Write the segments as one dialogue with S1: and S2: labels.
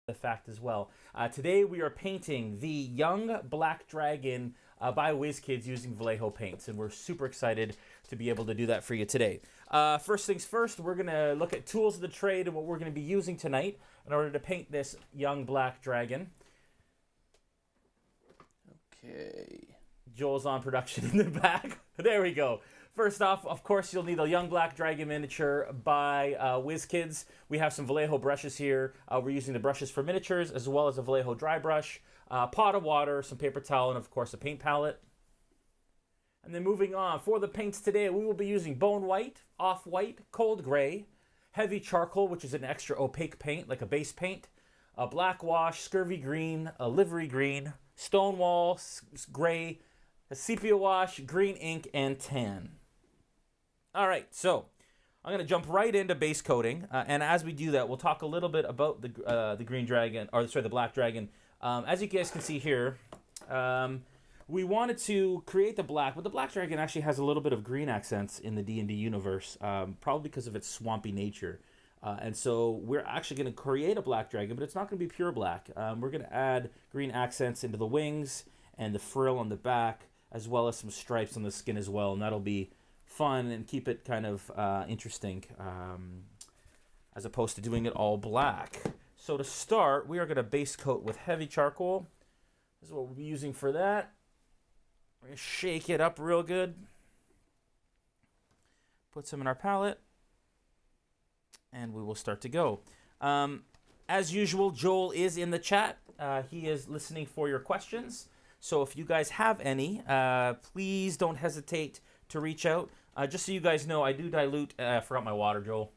S1: the fact as well. Today we are painting the young black dragon by WizKids using Vallejo paints, and we're super excited to be able to do that for you today. First things first, we're going to look at tools of the trade and what we're going to be using tonight in order to paint this young black dragon.
S2: Okay.
S1: Joel's on production in the back. There we go. First off, of course, you'll need a young black dragon miniature by WizKids. We have some Vallejo brushes here. We're using the brushes for miniatures as well as a Vallejo dry brush, pot of water, some paper towel, and of course a paint palette. And then moving on, for the paints today, we will be using bone white, off-white, cold gray, heavy charcoal, which is an extra opaque paint, like a base paint, a black wash, scurvy green, a livery green, stonewall gray, a sepia wash, green ink, and tan. All right, so I'm going to jump right into base coating, and as we do that, we'll talk a little bit about the green dragon, or sorry, the black dragon. As you guys can see here, we wanted to create the black, but the black dragon actually has a little bit of green accents in the D&D universe, probably because of its swampy nature. And so we're actually going to create a black dragon, but it's not going to be pure black. We're going to add green accents into the wings and the frill on the back, as well as some stripes on the skin as well, and that'll be fun and keep it kind of interesting, as opposed to doing it all black. So to start, we are going to base coat with heavy charcoal. This is what we'll be using for that. We're going to shake it up real good. Put some in our palette. And we will start to go. As usual, Joel is in the chat. He is listening for your questions. So if you guys have any, please don't hesitate to reach out. Just so you guys know, I do dilute. I forgot my water, Joel.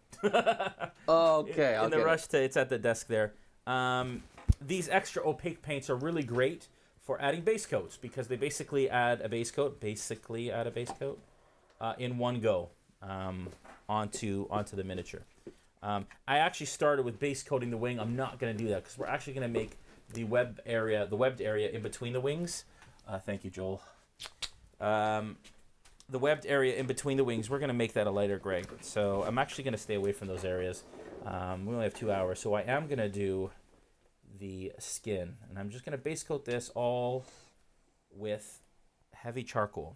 S2: Okay,
S1: in the rush to, it's at the desk there. These extra opaque paints are really great for adding base coats because they basically add a base coat, in one go onto the miniature. I actually started with base coating the wing. I'm not going to do that because we're actually going to make the webbed area in between the wings. Thank you, Joel. The webbed area in between the wings, we're going to make that a lighter gray. So I'm actually going to stay away from those areas. We only have 2 hours, so I am going to do the skin. And I'm just going to base coat this all with heavy charcoal.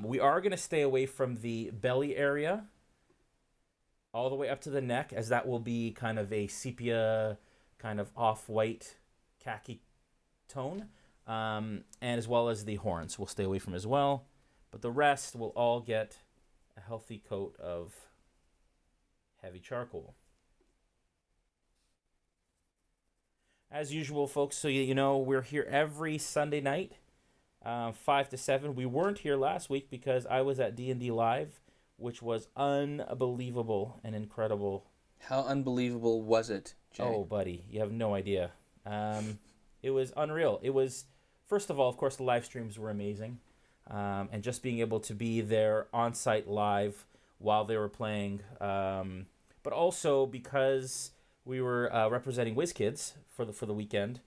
S1: We are going to stay away from the belly area all the way up to the neck, as that will be kind of a sepia, kind of off-white khaki tone, and as well as the horns we'll stay away from as well. But the rest will all get a healthy coat of heavy charcoal. As usual, folks, so you know, we're here every Sunday night, 5 to 7. We weren't here last week because I was at D&D Live, which was unbelievable and incredible.
S2: How unbelievable was it, Jay?
S1: Oh, buddy, you have no idea. It was unreal. It was, first of all, of course, the live streams were amazing. And just being able to be there on site live while they were playing. But also because we were representing WizKids for the weekend,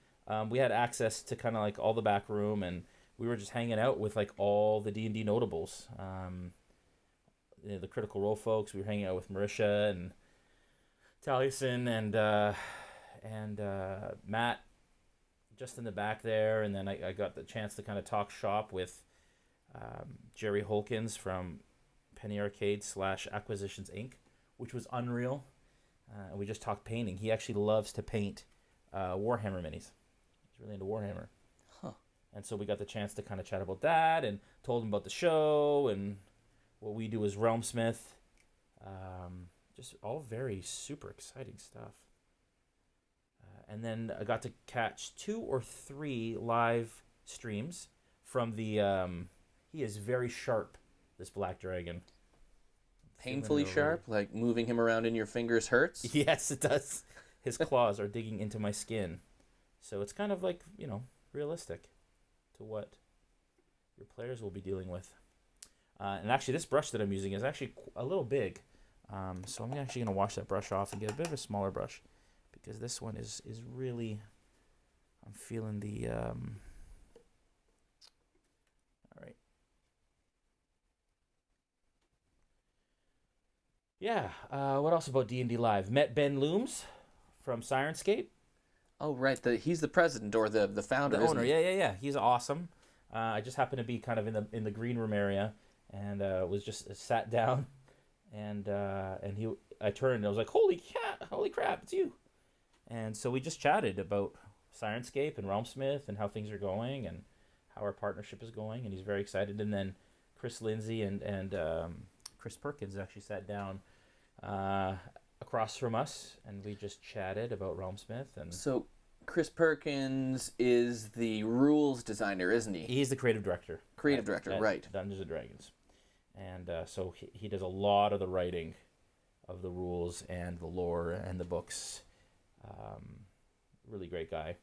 S1: we had access to kind of like all the back room, and we were just hanging out with like all the D&D notables. The Critical Role folks. We were hanging out with Marisha and Taliesin and Matt just in the back there. And then I got the chance to kind of talk shop with Jerry Holkins from Penny Arcade / Acquisitions Inc., which was unreal. And we just talked painting. He actually loves to paint Warhammer minis. He's really into Warhammer.
S2: Huh.
S1: And so we got the chance to kind of chat about that and told him about the show and what we do as RealmSmith. Just all very super exciting stuff. And then I got to catch 2 or 3 live streams from the... he is very sharp, this black dragon.
S2: Painfully sharp? Like moving him around in your fingers hurts?
S1: Yes, it does. His claws are digging into my skin. So it's kind of like, you know, realistic to what your players will be dealing with. And actually, this brush that I'm using is actually a little big. So I'm actually going to wash that brush off and get a bit of a smaller brush. Because this one is really... I'm feeling the... All right. Yeah. What else about D&D Live? Met Ben Looms from Sirenscape.
S2: Oh, right. He's the president or the founder.
S1: The owner.
S2: Isn't he?
S1: Yeah. He's awesome. I just happened to be kind of in the green room area, and was just sat down, and I turned and I was like, holy crap, it's you. And so we just chatted about Sirenscape and RealmSmith and how things are going and how our partnership is going, and he's very excited. And then Chris Lindsay and Chris Perkins actually sat down across from us, and we just chatted about RealmSmith. And
S2: so Chris Perkins is the rules designer, isn't he?
S1: he's the creative director.
S2: Creative director, right.
S1: Dungeons and Dragons. And so he does a lot of the writing of the rules and the lore and the books. Really great guy.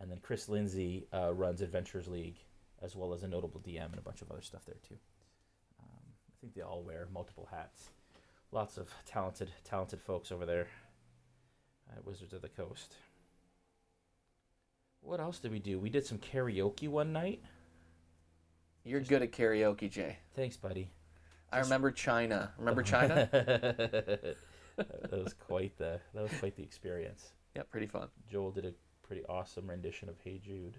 S1: And then Chris Lindsay runs Adventures League, as well as a notable DM and a bunch of other stuff there too. I think they all wear multiple hats. Lots of talented folks over there at Wizards of the Coast. What else did we do? We did some karaoke one night.
S2: You're good at karaoke, Jay.
S1: Thanks, buddy.
S2: I remember China. Remember China?
S1: that was quite the experience.
S2: Yeah, pretty fun.
S1: Joel did a pretty awesome rendition of Hey Jude.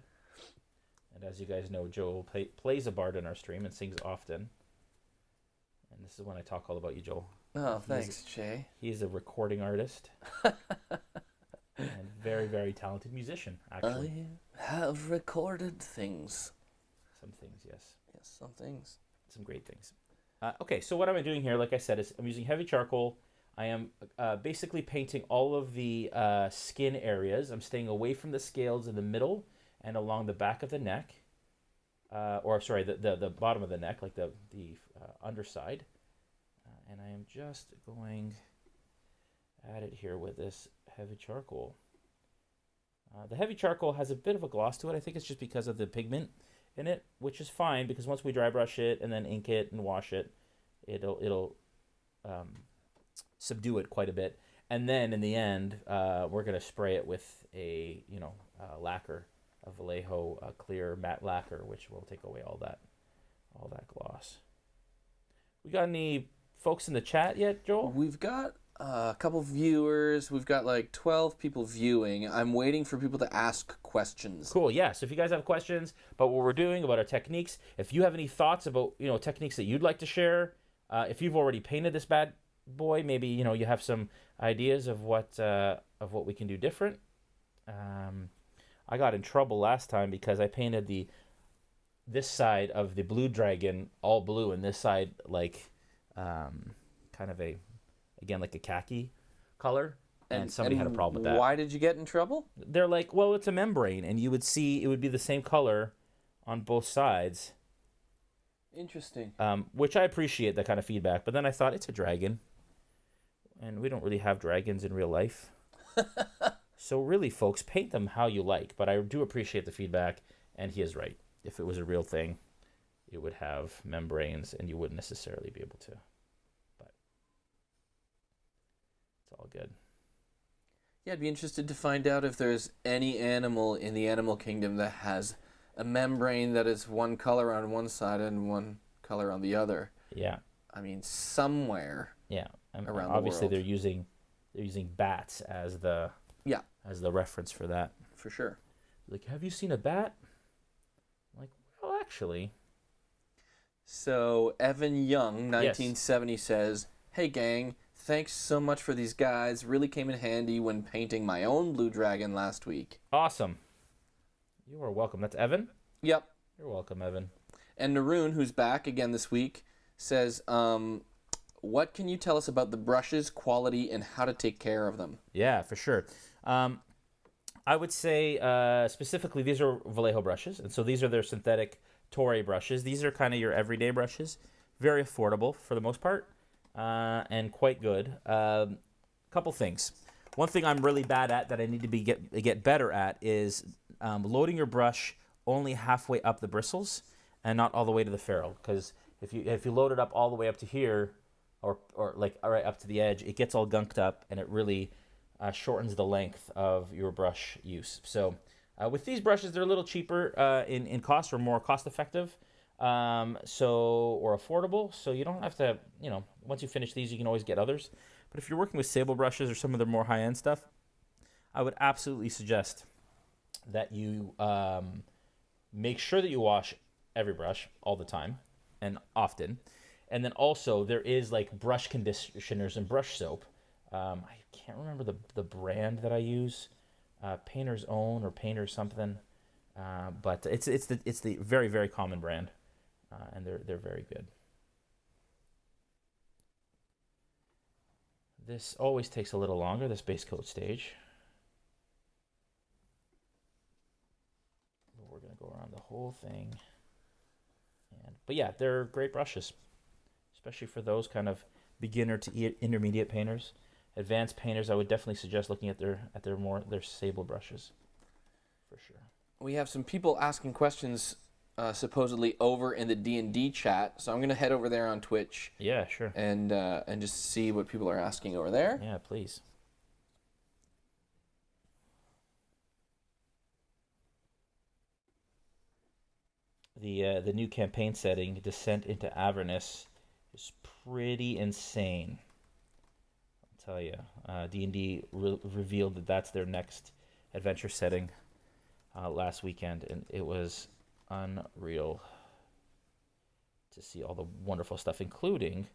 S1: And as you guys know, Joel plays a bard in our stream and sings often. And this is when I talk all about you, Joel.
S2: Oh, thanks, Jay.
S1: He's a recording artist. And very, very talented musician, actually.
S2: I have recorded things.
S1: Some things, yes.
S2: Yes, some things.
S1: Some great things. Okay, so what I'm doing here, like I said, is I'm using heavy charcoal. I am basically painting all of the skin areas. I'm staying away from the scales in the middle and along the back of the neck. The bottom of the neck, like the underside. And I am just going at it here with this heavy charcoal. The heavy charcoal has a bit of a gloss to it. I think it's just because of the pigment in it, which is fine because once we dry brush it and then ink it and wash it, it'll subdue it quite a bit. And then in the end, we're gonna spray it with a lacquer, a Vallejo clear matte lacquer, which will take away all that gloss. We got any folks in the chat yet, Joel?
S2: We've got a couple viewers. We've got like 12 people viewing. I'm waiting for people to ask questions.
S1: Cool. Yeah. So if you guys have questions about what we're doing, about our techniques, if you have any thoughts about techniques that you'd like to share, if you've already painted this bad boy, maybe you have some ideas of what we can do different. I got in trouble last time because I painted this side of the blue dragon all blue, and this side like kind of like a khaki color, and somebody had a problem with that.
S2: Why did you get in trouble?
S1: They're like, well, it's a membrane, and you would see it would be the same color on both sides.
S2: Interesting.
S1: Which I appreciate that kind of feedback, but then I thought it's a dragon, and we don't really have dragons in real life. So really, folks, paint them how you like, but I do appreciate the feedback, and he is right. If it was a real thing, it would have membranes, and you wouldn't necessarily be able to. But it's all good.
S2: Yeah, I'd be interested to find out if there's any animal in the animal kingdom that has a membrane that is one color on one side and one color on the other.
S1: Yeah.
S2: I mean, somewhere.
S1: Yeah.
S2: Around
S1: obviously
S2: the world.
S1: they're using bats as the reference for that.
S2: For sure.
S1: Like, have you seen a bat? I'm like, well, actually.
S2: So Evan Young, 1970, says, "Hey gang, thanks so much for these guides. Really came in handy when painting my own blue dragon last week."
S1: Awesome. You are welcome. That's Evan?
S2: Yep.
S1: You're welcome, Evan.
S2: And Naroon, who's back again this week, says, what can you tell us about the brushes, quality, and how to take care of them?
S1: Yeah, for sure. I would say specifically these are Vallejo brushes, and so these are their synthetic Torre brushes. These are kind of your everyday brushes. Very affordable for the most part, and quite good. Couple things. One thing I'm really bad at that I need to get better at is loading your brush only halfway up the bristles and not all the way to the ferrule. Because if you load it up all the way up to here, or like right up to the edge, it gets all gunked up, and it really shortens the length of your brush use. So with these brushes, they're a little cheaper in cost, or more cost effective, or affordable. So you don't have to, once you finish these, you can always get others. But if you're working with sable brushes or some of the more high-end stuff, I would absolutely suggest that you make sure that you wash every brush all the time and often. And then also there is like brush conditioners and brush soap. I can't remember the brand that I use, Painter's Own or Painter something, but it's the very, very common brand, and they're very good. This always takes a little longer, this base coat stage. We're gonna go around the whole thing, but yeah, they're great brushes, especially for those kind of beginner to intermediate painters. Advanced painters, I would definitely suggest looking at their sable brushes, for sure.
S2: We have some people asking questions, supposedly over in the D&D chat, so I'm gonna head over there on Twitch.
S1: Yeah, sure.
S2: And just see what people are asking over there.
S1: Yeah, please. The new campaign setting, Descent into Avernus, is pretty insane. I'll tell you. D&D revealed that that's their next adventure setting last weekend, and it was unreal to see all the wonderful stuff, including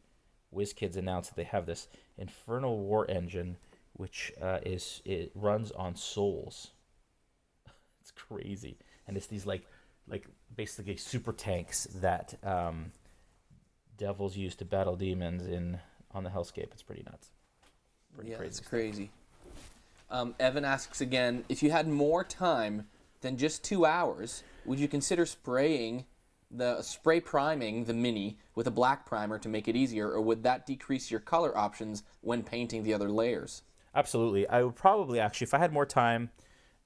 S1: WizKids announced that they have this Infernal War engine, which it runs on souls. It's crazy, and it's these like basically super tanks that devils use to battle demons on the hellscape. It's pretty nuts. Pretty crazy.
S2: It's crazy. Evan asks again, if you had more time than just 2 hours, would you consider spray priming the mini with a black primer to make it easier, or would that decrease your color options when painting the other layers? Absolutely.
S1: I would probably actually, if I had more time,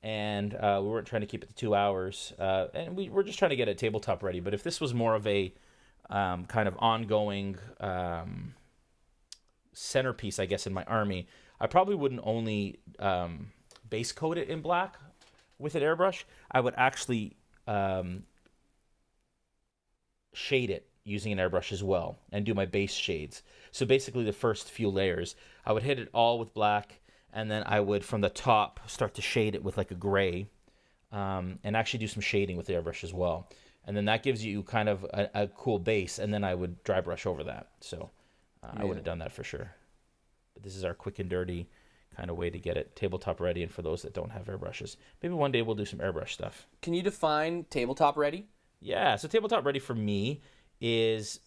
S1: and we weren't trying to keep it to 2 hours, and we were just trying to get a tabletop ready. But if this was more of a kind of ongoing centerpiece, I guess, in my army, I probably wouldn't only base coat it in black with an airbrush. I would actually shade it using an airbrush as well and do my base shades. So basically the first few layers, I would hit it all with black, and then I would, from the top, start to shade it with like a gray, and actually do some shading with the airbrush as well. And then that gives you kind of a cool base, and then I would dry brush over that. So I would have done that for sure. But this is our quick and dirty kind of way to get it tabletop ready, and for those that don't have airbrushes. Maybe one day we'll do some airbrush stuff.
S2: Can you define tabletop ready?
S1: Yeah, so tabletop ready for me is,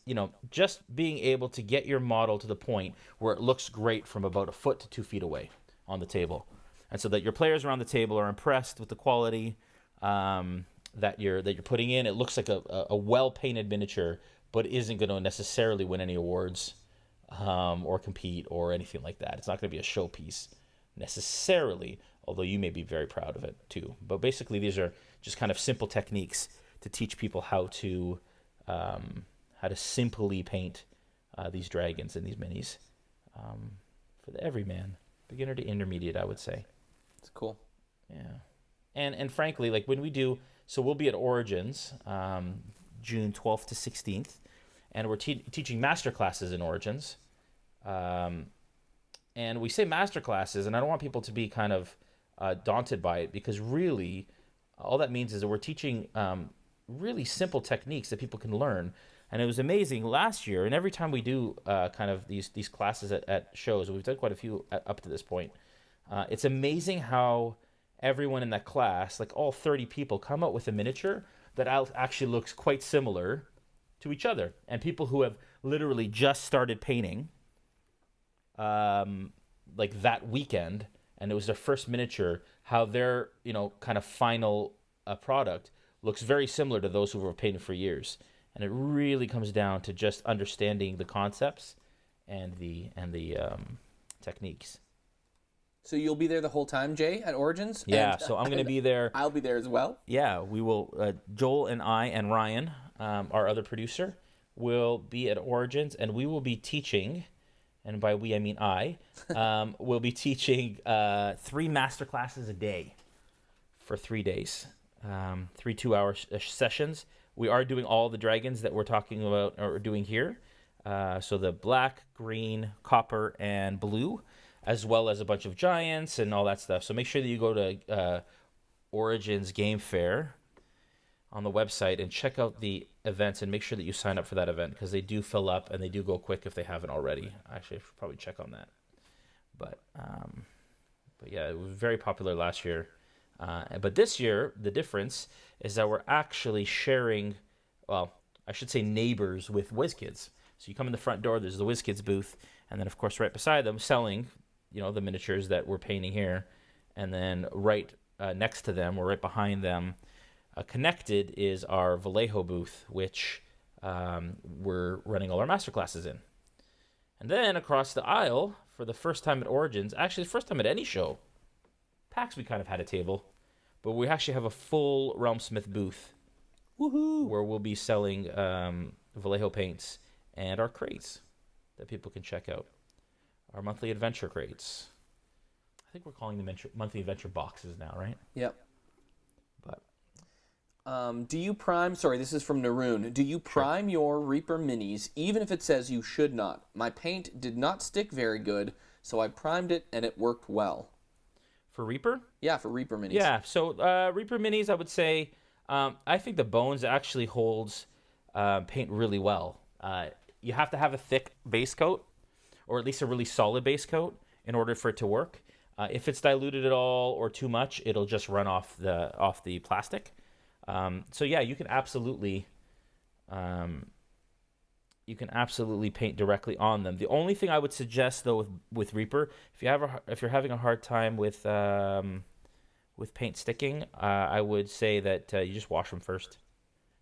S1: just being able to get your model to the point where it looks great from about 1 foot to 2 feet away on the table, and so that your players around the table are impressed with the quality that you're putting in. It looks like a well painted miniature, but isn't going to necessarily win any awards or compete or anything like that. It's not going to be a showpiece necessarily, although you may be very proud of it too. But basically, these are just kind of simple techniques to teach people how to simply paint these dragons and these minis for the everyman, beginner to intermediate, I would say.
S2: It's cool.
S1: Yeah, and frankly, like when we do, so we'll be at Origins June 12th to 16th, and we're teaching master classes in Origins. And we say master classes, and I don't want people to be kind of daunted by it, because really all that means is that we're teaching really simple techniques that people can learn. And it was amazing last year, and every time we do kind of these classes at shows, we've done quite a few up to this point, it's amazing how everyone in that class, like all 30 people, come up with a miniature that actually looks quite similar to each other. And people who have literally just started painting like that weekend, and it was their first miniature, how their kind of final product looks very similar to those who have painted for years. And it really comes down to just understanding the concepts and the techniques.
S2: So you'll be there the whole time, Jay, at Origins?
S1: Yeah, so I'm going to be there.
S2: I'll be there as well.
S1: Yeah, we will. Joel and I and Ryan, our other producer, will be at Origins, and we will be teaching, and by we I mean I, will be teaching 3 master classes a day for 3 days, 3 2-hour sessions. We are doing all the dragons that we're talking about or doing here. So the black, green, copper, and blue, as well as a bunch of giants and all that stuff. So make sure that you go to Origins Game Fair on the website and check out the events and make sure that you sign up for that event because they do fill up and they do go quick if they haven't already. Actually, I should probably check on that. But yeah, it was very popular last year. But this year, the difference is that we're actually sharing, well, I should say neighbors with WizKids. So you come in the front door, there's the WizKids booth, and then, of course, right beside them, selling, the miniatures that we're painting here. And then right next to them, or right behind them, connected is our Vallejo booth, which we're running all our masterclasses in. And then across the aisle, for the first time at Origins, actually the first time at any show, PAX we kind of had a table, but we actually have a full RealmSmith booth. Woohoo! Where we'll be selling Vallejo paints and our crates that people can check out. Our monthly adventure crates. I think we're calling them monthly adventure boxes now, right?
S2: Yep.
S1: But
S2: do you prime? Sorry, this is from Naroon. Do you prime your Reaper minis even if it says you should not? My paint did not stick very good, so I primed it and it worked well.
S1: For Reaper?
S2: Yeah, for Reaper minis.
S1: Yeah, so Reaper minis, I would say, I think the bones actually holds paint really well. You have to have a thick base coat, or at least a really solid base coat, in order for it to work. If it's diluted at all or too much, it'll just run off the plastic. So yeah, you can absolutely paint directly on them. The only thing I would suggest though with Reaper, if you're having a hard time with paint sticking, I would say that you just wash them first.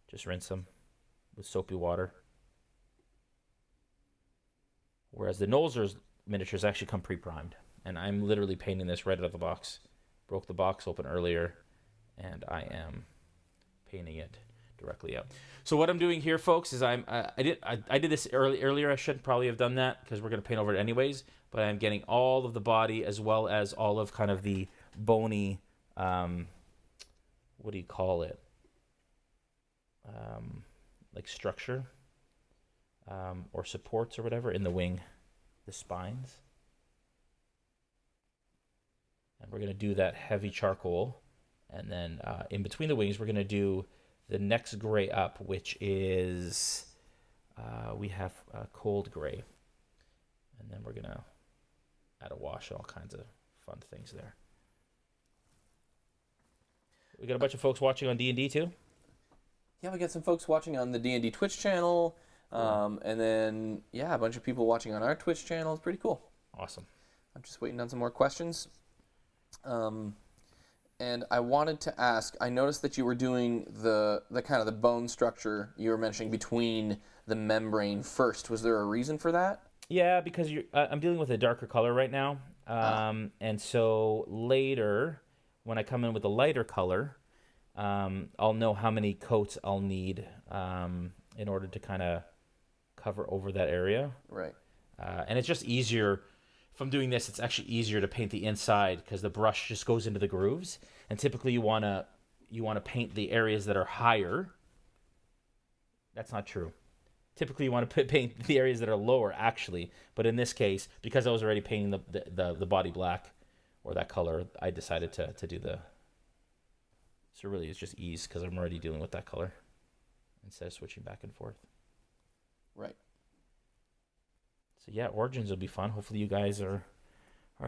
S1: Just rinse them with soapy water. Whereas the Nolzur's miniatures actually come pre-primed, and I'm literally painting this right out of the box. Broke the box open earlier, and I am painting it directly out. So what I'm doing here, folks, is I did this earlier. I should probably have done that because we're going to paint over it anyways. But I'm getting all of the body as well as all of kind of the bony, what do you call it? Like structure, or supports or whatever in the wing, the spines. And we're going to do that heavy charcoal. And then in between the wings, we're going to do the next gray up, which is, we have cold gray. And then we're going to add a wash, all kinds of fun things there. We got a bunch of folks watching on D&D too?
S2: Yeah, we got some folks watching on the D&D Twitch channel. And then, a bunch of people watching on our Twitch channel. It's pretty cool.
S1: Awesome.
S2: I'm just waiting on some more questions. And I wanted to ask, I noticed that you were doing the kind of the bone structure you were mentioning between the membrane first. Was there a reason for that?
S1: Yeah, because I'm dealing with a darker color right now. And so later, when I come in with a lighter color, I'll know how many coats I'll need in order to kind of cover over that area.
S2: Right.
S1: And it's just easier. If I'm doing this, it's actually easier to paint the inside because the brush just goes into the grooves. And typically you want to paint the areas that are higher. That's not true. Typically you want to paint the areas that are lower, actually. But in this case, because I was already painting the body black or that color, I decided to do the... So really it's just ease because I'm already dealing with that color instead of switching back and forth.
S2: Right.
S1: So yeah, Origins will be fun. Hopefully you guys are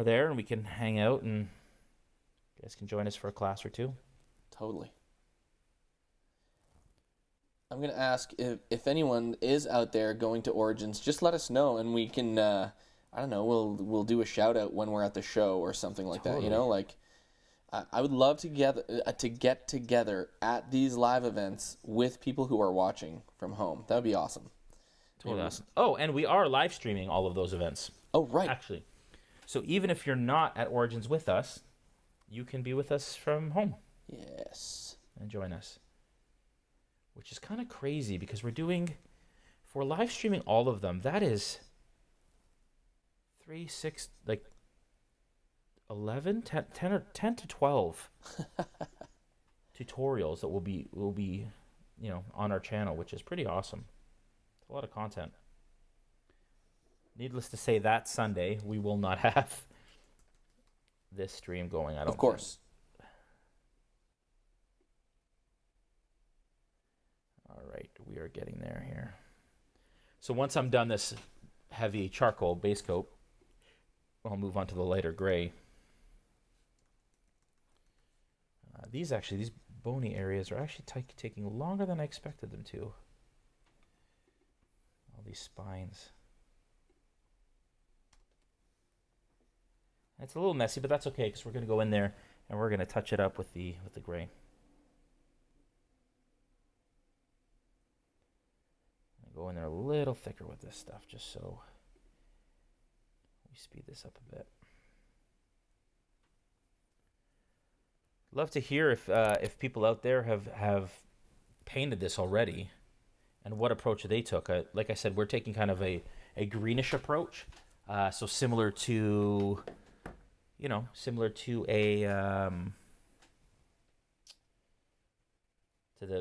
S1: there and we can hang out and you guys can join us for a class or two.
S2: Totally. I'm going to ask if anyone is out there going to Origins, just let us know and we can, I don't know, we'll do a shout out when we're at the show or something like that, you know, like I would love to get together at these live events with people who are watching from home. That would be awesome.
S1: Totally awesome. Oh, and we are live streaming all of those events.
S2: Oh, right.
S1: Actually. So even if you're not at Origins with us, you can be with us from home.
S2: Yes.
S1: And join us. Which is kind of crazy because if we're live streaming all of them, that is 3, 6, like 11, 10 to 12 tutorials that will be, on our channel, which is pretty awesome. A lot of content. Needless to say, that Sunday we will not have this stream going. I don't.
S2: Of course.
S1: All right, we are getting there here. So once I'm done this heavy charcoal base coat, I'll move on to the lighter gray. These bony areas are actually taking longer than I expected them to. All these spines. It's a little messy, but that's okay because we're going to go in there and we're going to touch it up with the gray. Go in there a little thicker with this stuff just so we speed this up a bit. Love to hear if people out there have painted this already and what approach they took. Like I said, we're taking kind of a greenish approach, so similar to the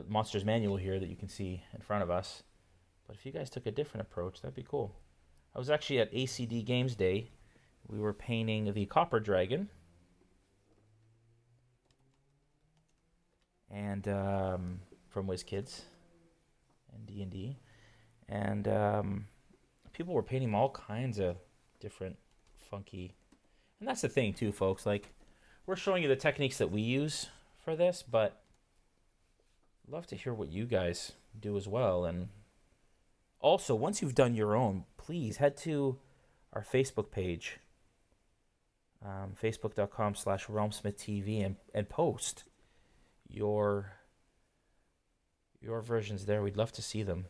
S1: Monsters Manual here that you can see in front of us. But if you guys took a different approach, that'd be cool. I was actually at ACD Games Day. We were painting the Copper Dragon. And from WizKids and D&D. And people were painting all kinds of different funky... And that's the thing too, folks. Like, we're showing you the techniques that we use for this, but I'd love to hear what you guys do as well. And also, once you've done your own, please head to our Facebook page, facebook.com/RealmSmithTV, and post your versions there. We'd love to see them.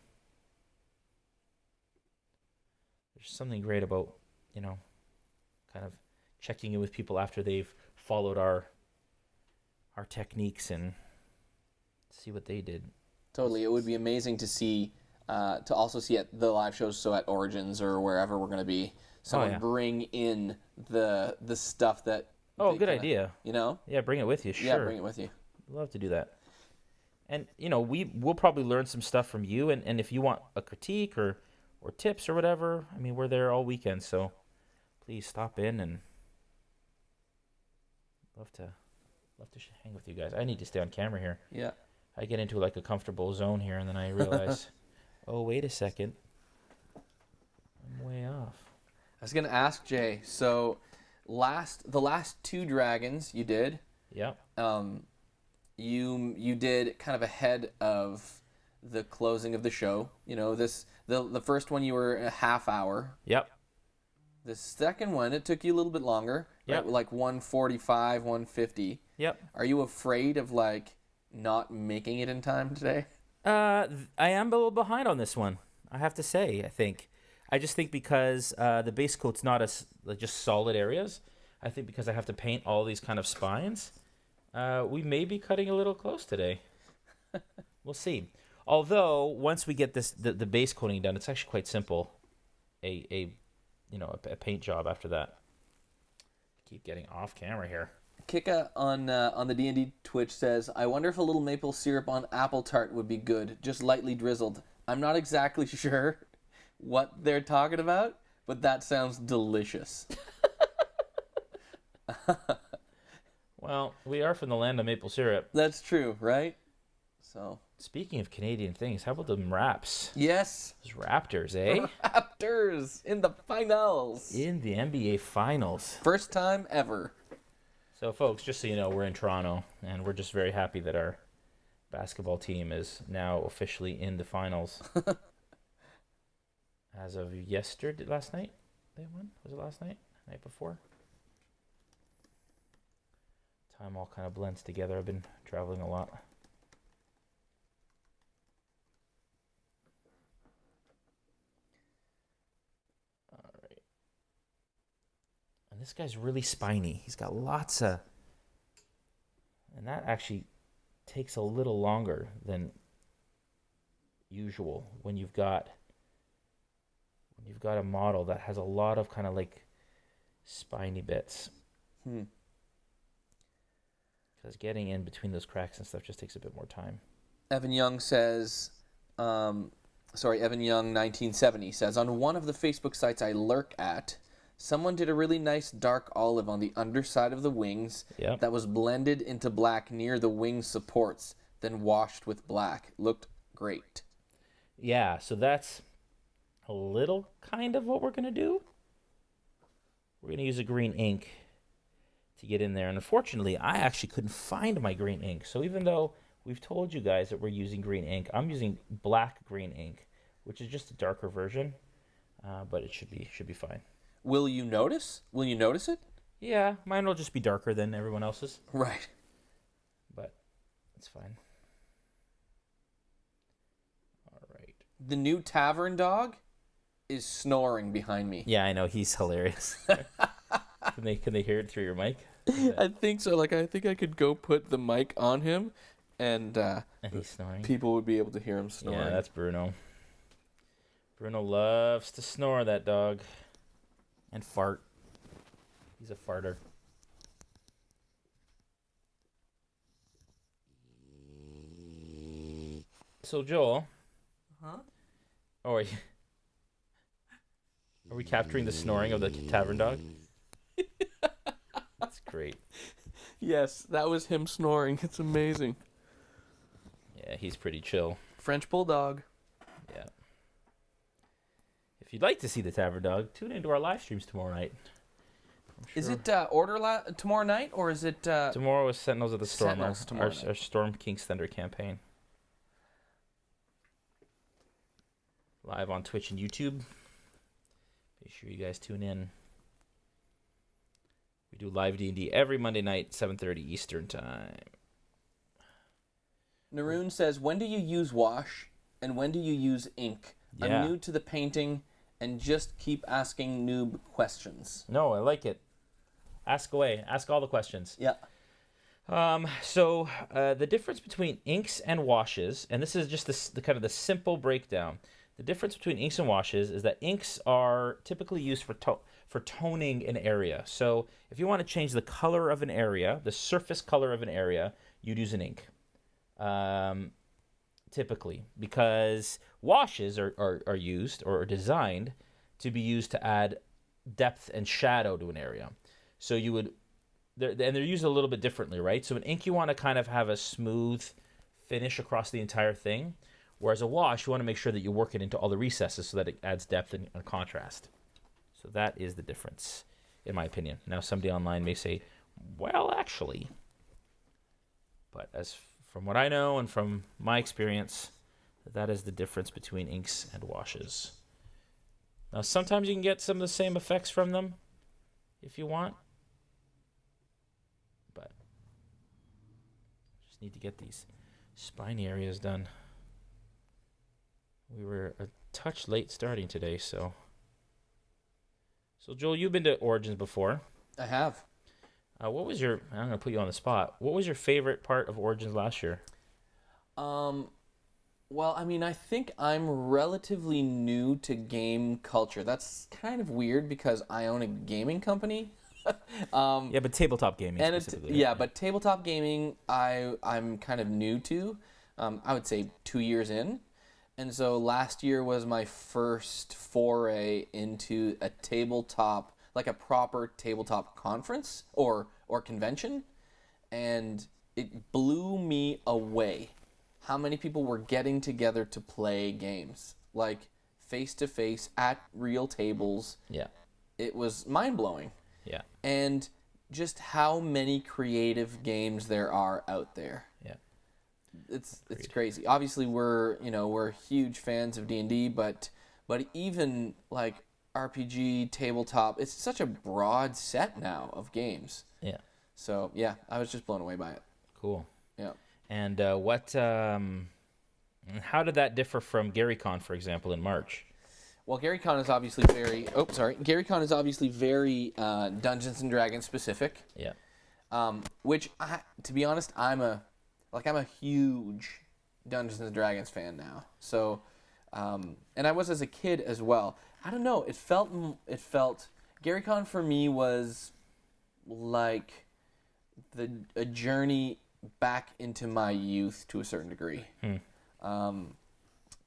S1: There's something great about, kind of checking in with people after they've followed our techniques and see what they did.
S2: Totally. It would be amazing to see, to also see at the live shows, so at Origins or wherever we're going to be, someone bring in the stuff that...
S1: Oh, good idea.
S2: Yeah,
S1: bring it with you, sure.
S2: Yeah, bring it with you.
S1: Love to do that. And, we'll probably learn some stuff from you, and if you want a critique or tips or whatever, I mean, we're there all weekend, so please stop in and love to hang with you guys. I need to stay on camera here.
S2: Yeah.
S1: I get into like a comfortable zone here, and then I realize, oh, wait a second. I'm way off.
S2: I was going to ask Jay, so the last two dragons you did.
S1: Yep.
S2: You did kind of ahead of the closing of the show. The first one you were a half hour.
S1: Yep.
S2: The second one, it took you a little bit longer.
S1: Yep.
S2: Right? Like 1:45, 1:50.
S1: Yep.
S2: Are you afraid of not making it in time today?
S1: I am a little behind on this one, I have to say, I think. I just think because the base coat's not just solid areas. I think because I have to paint all these kind of spines, we may be cutting a little close today. We'll see. Although, once we get the base coating done, it's actually quite simple. A paint job after that. Keep getting off camera here.
S2: Kika on the D&D Twitch says, I wonder if a little maple syrup on apple tart would be good, just lightly drizzled. I'm not exactly sure what they're talking about, but that sounds delicious.
S1: Well, we are from the land of maple syrup.
S2: That's true, right? So,
S1: speaking of Canadian things, how about them Raps?
S2: Yes.
S1: Those Raptors, eh?
S2: Raptors in the finals.
S1: In the NBA Finals.
S2: First time ever.
S1: So, folks, just so you know, we're in Toronto, and we're just very happy that our basketball team is now officially in the finals. As of last night, they won? Was it last night? Night before? Time all kind of blends together. I've been traveling a lot. All right. And this guy's really spiny. He's got lots of... And that actually takes a little longer than usual when you've got a model that has a lot of kind of like spiny bits. Because getting in between those cracks and stuff just takes a bit more time.
S2: Evan Young says, Evan Young 1970 says, on one of the Facebook sites I lurk at, someone did a really nice dark olive on the underside of the wings that was blended into black near the wing supports, then washed with black. Looked great.
S1: Yeah, so that's a little kind of what we're going to do. We're going to use a green ink to get in there. And unfortunately, I actually couldn't find my green ink. So even though we've told you guys that we're using green ink, I'm using black green ink, which is just a darker version, but it should be fine.
S2: Will you notice? Will you notice it?
S1: Yeah, mine will just be darker than everyone else's,
S2: Right.
S1: but it's fine. All right.
S2: The new tavern dog is snoring behind me.
S1: Yeah, I know, he's hilarious. Can they hear it through your mic?
S2: I think so. Like, I think I could go put the mic on him, and
S1: he's snoring.
S2: people would be able to hear him snoring.
S1: Yeah, that's Bruno. Bruno loves to snore, that dog. And fart. He's a farter. So, Joel.
S2: Huh?
S1: Oh, are we capturing the snoring of the tavern dog? That's great.
S2: Yes, that was him snoring. It's amazing.
S1: Yeah, he's pretty chill.
S2: French bulldog.
S1: Yeah. If you'd like to see the tavern dog, tune into our live streams tomorrow night.
S2: Is it tomorrow night, or is it...
S1: Tomorrow is Sentinels of the Storm,
S2: Sentinels tomorrow night.
S1: our Storm King's Thunder campaign. Live on Twitch and YouTube. Make sure you guys tune in. We do live D&D every Monday night, 7:30 Eastern Time.
S2: Naroon says, when do you use wash, and when do you use ink?
S1: Yeah.
S2: I'm new to the painting, and just keep asking noob questions.
S1: No, I like it. Ask away. Ask all the questions.
S2: Yeah.
S1: So the difference between inks and washes, and this is just the kind of the simple breakdown. The difference between inks and washes is that inks are typically used for toning an area. So if you want to change the color of an area, the surface color of an area, you'd use an ink. Typically, because washes are used or are designed to be used to add depth and shadow to an area. So you would, they're used a little bit differently, right? So an ink, you want to kind of have a smooth finish across the entire thing, whereas a wash, you want to make sure that you work it into all the recesses so that it adds depth and contrast. So that is the difference, in my opinion. Now, somebody online may say, well, actually, but as from what I know and from my experience, that is the difference between inks and washes. Now, sometimes you can get some of the same effects from them if you want, but just need to get these spiny areas done. We were a touch late starting today, so Joel, you've been to Origins before.
S2: I have.
S1: What was your? I'm gonna put you on the spot. What was your favorite part of Origins last year?
S2: Well, I mean, I think I'm relatively new to game culture. That's kind of weird because I own a gaming company.
S1: Yeah, but tabletop gaming
S2: And
S1: specifically.
S2: yeah, but tabletop gaming, I'm kind of new to. I would say 2 years in. And so last year was my first foray into a tabletop, like a proper tabletop conference or convention, and it blew me away how many people were getting together to play games, like face to face at real tables.
S1: Yeah.
S2: It was mind-blowing.
S1: Yeah.
S2: And just how many creative games there are out there.
S1: Yeah.
S2: It's crazy. Obviously, we're huge fans of D&D, but even like RPG, tabletop, it's such a broad set now of games.
S1: Yeah.
S2: So yeah, I was just blown away by it.
S1: Cool.
S2: Yeah.
S1: And how did that differ from GaryCon, for example, in March?
S2: Well, GaryCon is obviously GaryCon is obviously very Dungeons and Dragons specific.
S1: Yeah.
S2: Which, to be honest, I'm a huge Dungeons and Dragons fan now. So, and I was as a kid as well. I don't know. It felt GaryCon for me was like a journey back into my youth to a certain degree.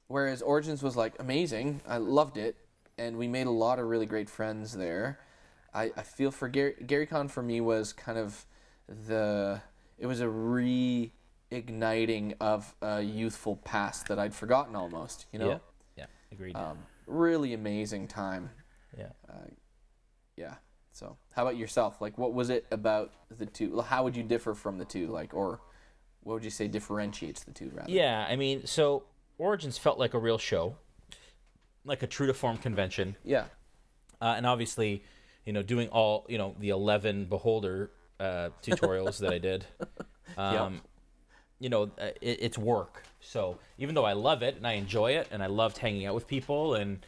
S2: Whereas Origins was like amazing. I loved it, and we made a lot of really great friends there. I feel for GaryCon for me was kind of it was a igniting of a youthful past that I'd forgotten almost, you know?
S1: Yeah, agreed.
S2: Really amazing time.
S1: Yeah.
S2: Yeah. So, how about yourself? Like, what was it about the two? How would you differ from the two? Like, or what would you say differentiates the two, rather?
S1: Yeah, I mean, so Origins felt like a real show, like a true to form convention.
S2: Yeah.
S1: And obviously, doing all, the 11 Beholder tutorials that I did, it's work. So even though I love it and I enjoy it and I loved hanging out with people and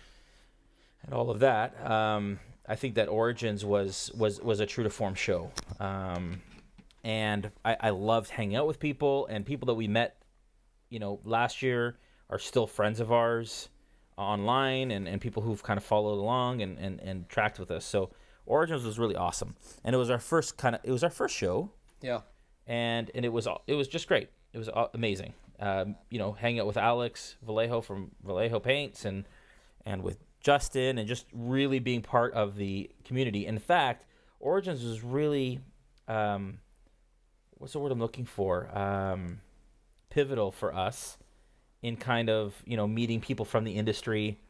S1: all of that, I think that Origins was a true to form show. And I loved hanging out with people, and people that we met, last year are still friends of ours online, and people who've kind of followed along and tracked with us. So Origins was really awesome, and it was our first show.
S2: Yeah.
S1: And it was just great. It was amazing. Hanging out with Alex Vallejo from Vallejo Paints and with Justin, and just really being part of the community. In fact, Origins was really what's the word I'm looking for? Pivotal for us in kind of, meeting people from the industry.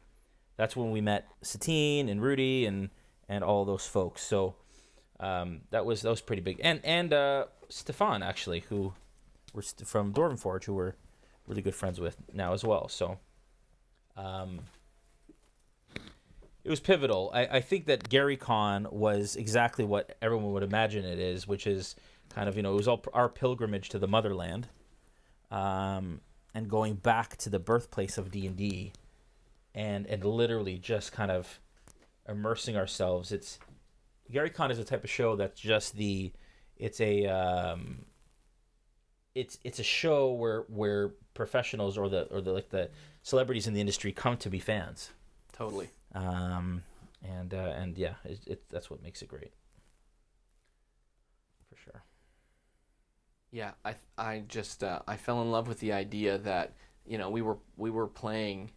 S1: That's when we met Satine and Rudy and all those folks. So that was pretty big. And Stefan, actually, who we're from Dwarven Forge, who we're really good friends with now as well. So it was pivotal. I think that Gary Con was exactly what everyone would imagine it is, which is kind of, it was all our pilgrimage to the motherland, and going back to the birthplace of D&D, and literally just kind of immersing ourselves. Gary Con is a type of show that's just it's a show where professionals or the celebrities in the industry come to be fans.
S2: Totally.
S1: And yeah, that's what makes it great, for sure.
S2: Yeah, I just I fell in love with the idea that we were playing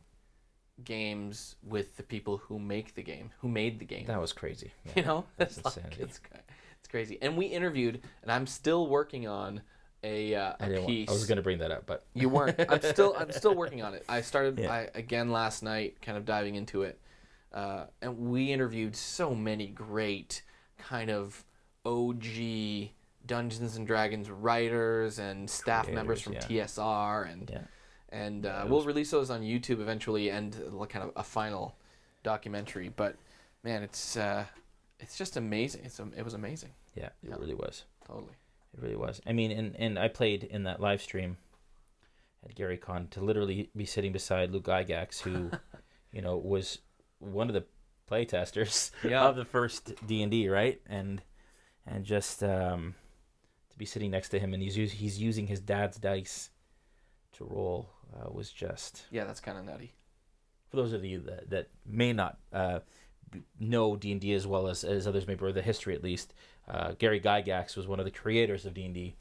S2: games with the people who made the game.
S1: That was crazy. Yeah.
S2: That's insanity. It's crazy. And we interviewed, and I'm still working on a piece.
S1: I was going to bring that up, but
S2: you weren't. I'm still working on it. I started again last night, kind of diving into it, and we interviewed so many great kind of OG Dungeons and Dragons writers and staff members from TSR, and we'll release those on YouTube eventually, and kind of a final documentary. But man, it's just amazing. It was amazing.
S1: Yeah, it really was.
S2: Totally.
S1: It really was. I mean, and I played in that live stream at Gary Con to literally be sitting beside Luke Gygax, who, was one of the playtesters of the first D&D, right? And just to be sitting next to him, and he's using his dad's dice to roll was just...
S2: Yeah, that's kind of nutty.
S1: For those of you that may not know D&D as well as others may, or the history at least, Gary Gygax was one of the creators of D&D,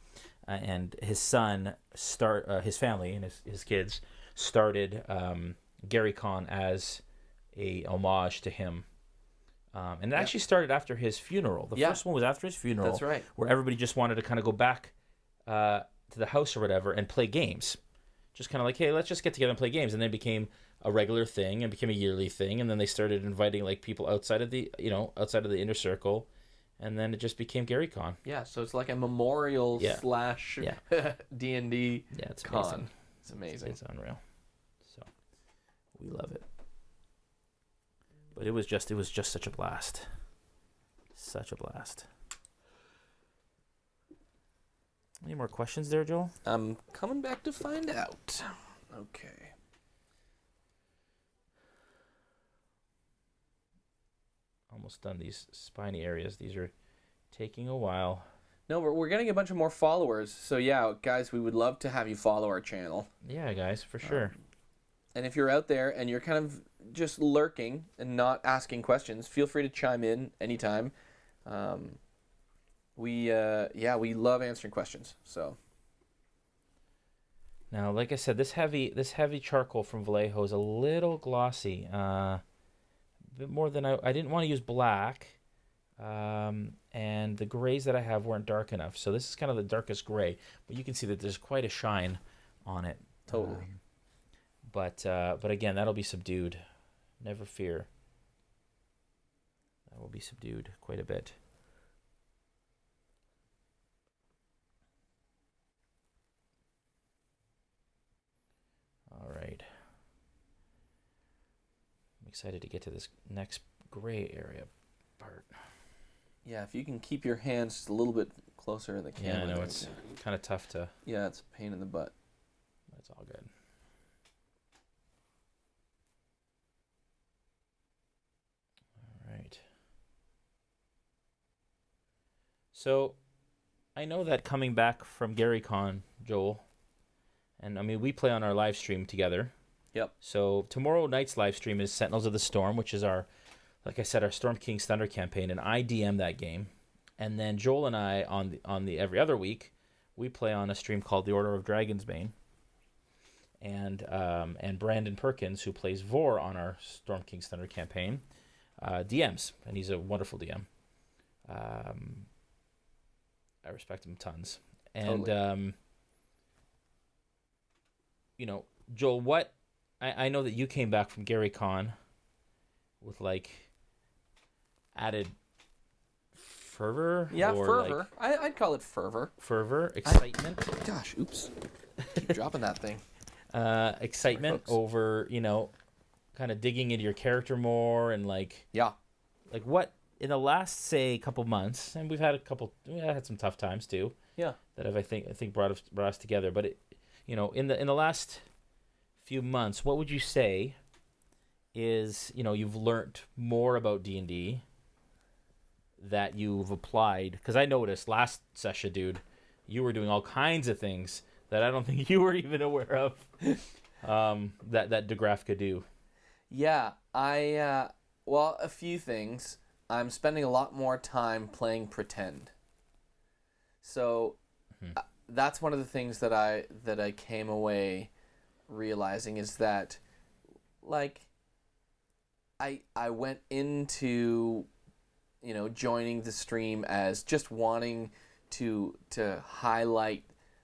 S1: and his son his family and his kids started Gary Con as a homage to him, and it actually started after his funeral. The first one was after his funeral.
S2: That's right.
S1: Where everybody just wanted to kind of go back to the house or whatever and play games, just kind of like, hey, let's just get together and play games, and then it became a regular thing and became a yearly thing, and then they started inviting like people outside of the inner circle, and then it just became Gary Con.
S2: Yeah, so it's like a memorial slash D&D
S1: it's
S2: con.
S1: Amazing.
S2: It's amazing.
S1: It's unreal. So we love it. But it was just such a blast. Such a blast. Any more questions there, Joel?
S2: I'm coming back to find out. Okay.
S1: Almost done these spiny areas. These are taking a while.
S2: No, we're getting a bunch of more followers. So yeah, guys, we would love to have you follow our channel.
S1: Yeah, guys, for sure.
S2: And if you're out there and you're kind of just lurking and not asking questions, feel free to chime in anytime. We love answering questions. So
S1: now, like I said, this heavy charcoal from Vallejo is a little glossy. A bit more than I didn't want to use black. And the grays that I have weren't dark enough. So this is kind of the darkest gray, but you can see that there's quite a shine on it.
S2: Totally.
S1: But again, that'll be subdued. Never fear. That will be subdued quite a bit. All right. I'm excited to get to this next gray area part.
S2: Yeah, if you can keep your hands just a little bit closer to the camera.
S1: Yeah, I know it's kind of tough to.
S2: Yeah, it's a pain in the butt.
S1: That's all good. All right. So, I know that coming back from GaryCon, Joel, and I mean we play on our live stream together.
S2: Yep.
S1: So tomorrow night's live stream is Sentinels of the Storm, which is our, like I said, our Storm King's Thunder campaign, and I DM that game. And then Joel and I on the every other week, we play on a stream called the Order of Dragonsbane. And Brandon Perkins, who plays Vor on our Storm King's Thunder campaign, DMs, and he's a wonderful DM. I respect him tons. And
S2: Totally.
S1: you know, Joel, what I know that you came back from GaryCon with like added fervor.
S2: Yeah,
S1: or
S2: fervor. I'd call it fervor.
S1: Fervor, excitement.
S2: Gosh, oops. Keep dropping that thing.
S1: Excitement over, you know, kind of digging into your character more and like what in the last say couple months, and we had some tough times too.
S2: Yeah.
S1: That have I think brought us together. But it, you know, in the last few months, what would you say is, you know, you've learned more about D&D that you've applied? Because I noticed last session, dude, you were doing all kinds of things that I don't think you were even aware of that DeGraff could do.
S2: Yeah, well, a few things. I'm spending a lot more time playing pretend. So that's one of the things that I came away realizing is that, like, I went into, you know, joining the stream as just wanting to highlight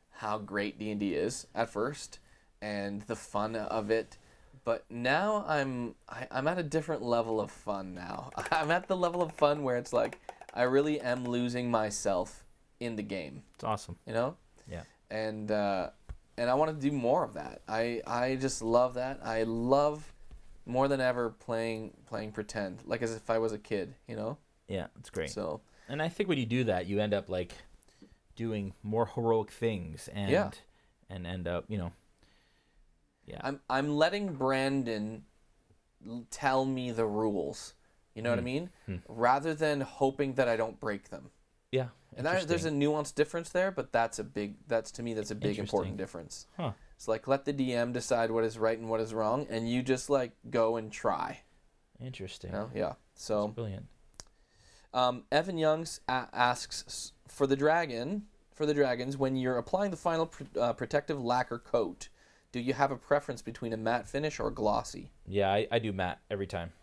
S2: how great D&D is at first and the fun of it. But now I'm at a different level of fun now. I'm at the level of fun where it's like I really am losing myself in the game.
S1: It's awesome.
S2: You know?
S1: Yeah.
S2: And I want to do more of that. I just love that. I love more than ever playing pretend, like as if I was a kid, you know?
S1: Yeah, it's great.
S2: So,
S1: and I think when you do that, you end up like doing more heroic things and end up, you know. Yeah.
S2: I'm letting Brandon tell me the rules. You know what I mean? Rather than hoping that I don't break them.
S1: Yeah.
S2: And there's a nuanced difference there, but that's a big important difference.
S1: Huh.
S2: It's like let the DM decide what is right and what is wrong, and you just like go and try.
S1: Interesting.
S2: You know? Yeah. So
S1: that's brilliant.
S2: Evan Youngs asks for the dragons, when you're applying the final protective lacquer coat, do you have a preference between a matte finish or glossy?
S1: Yeah, I do matte every time.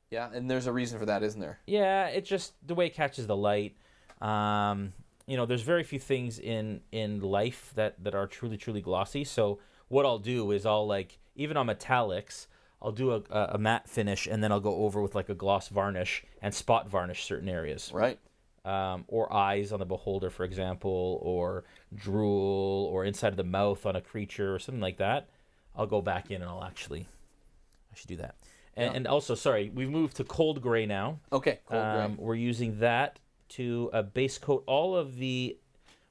S2: Yeah, and there's a reason for that, isn't there?
S1: Yeah, it's just the way it catches the light. You know, there's very few things in life that are truly glossy. So what I'll do is I'll like, even on metallics, I'll do a matte finish and then I'll go over with like a gloss varnish and spot varnish certain areas.
S2: Right.
S1: Or eyes on the beholder, for example, or drool, or inside of the mouth on a creature or something like that. I'll go back in and I should do that. And also, sorry, we've moved to cold gray now.
S2: Okay, cold gray.
S1: We're using that to base coat all of the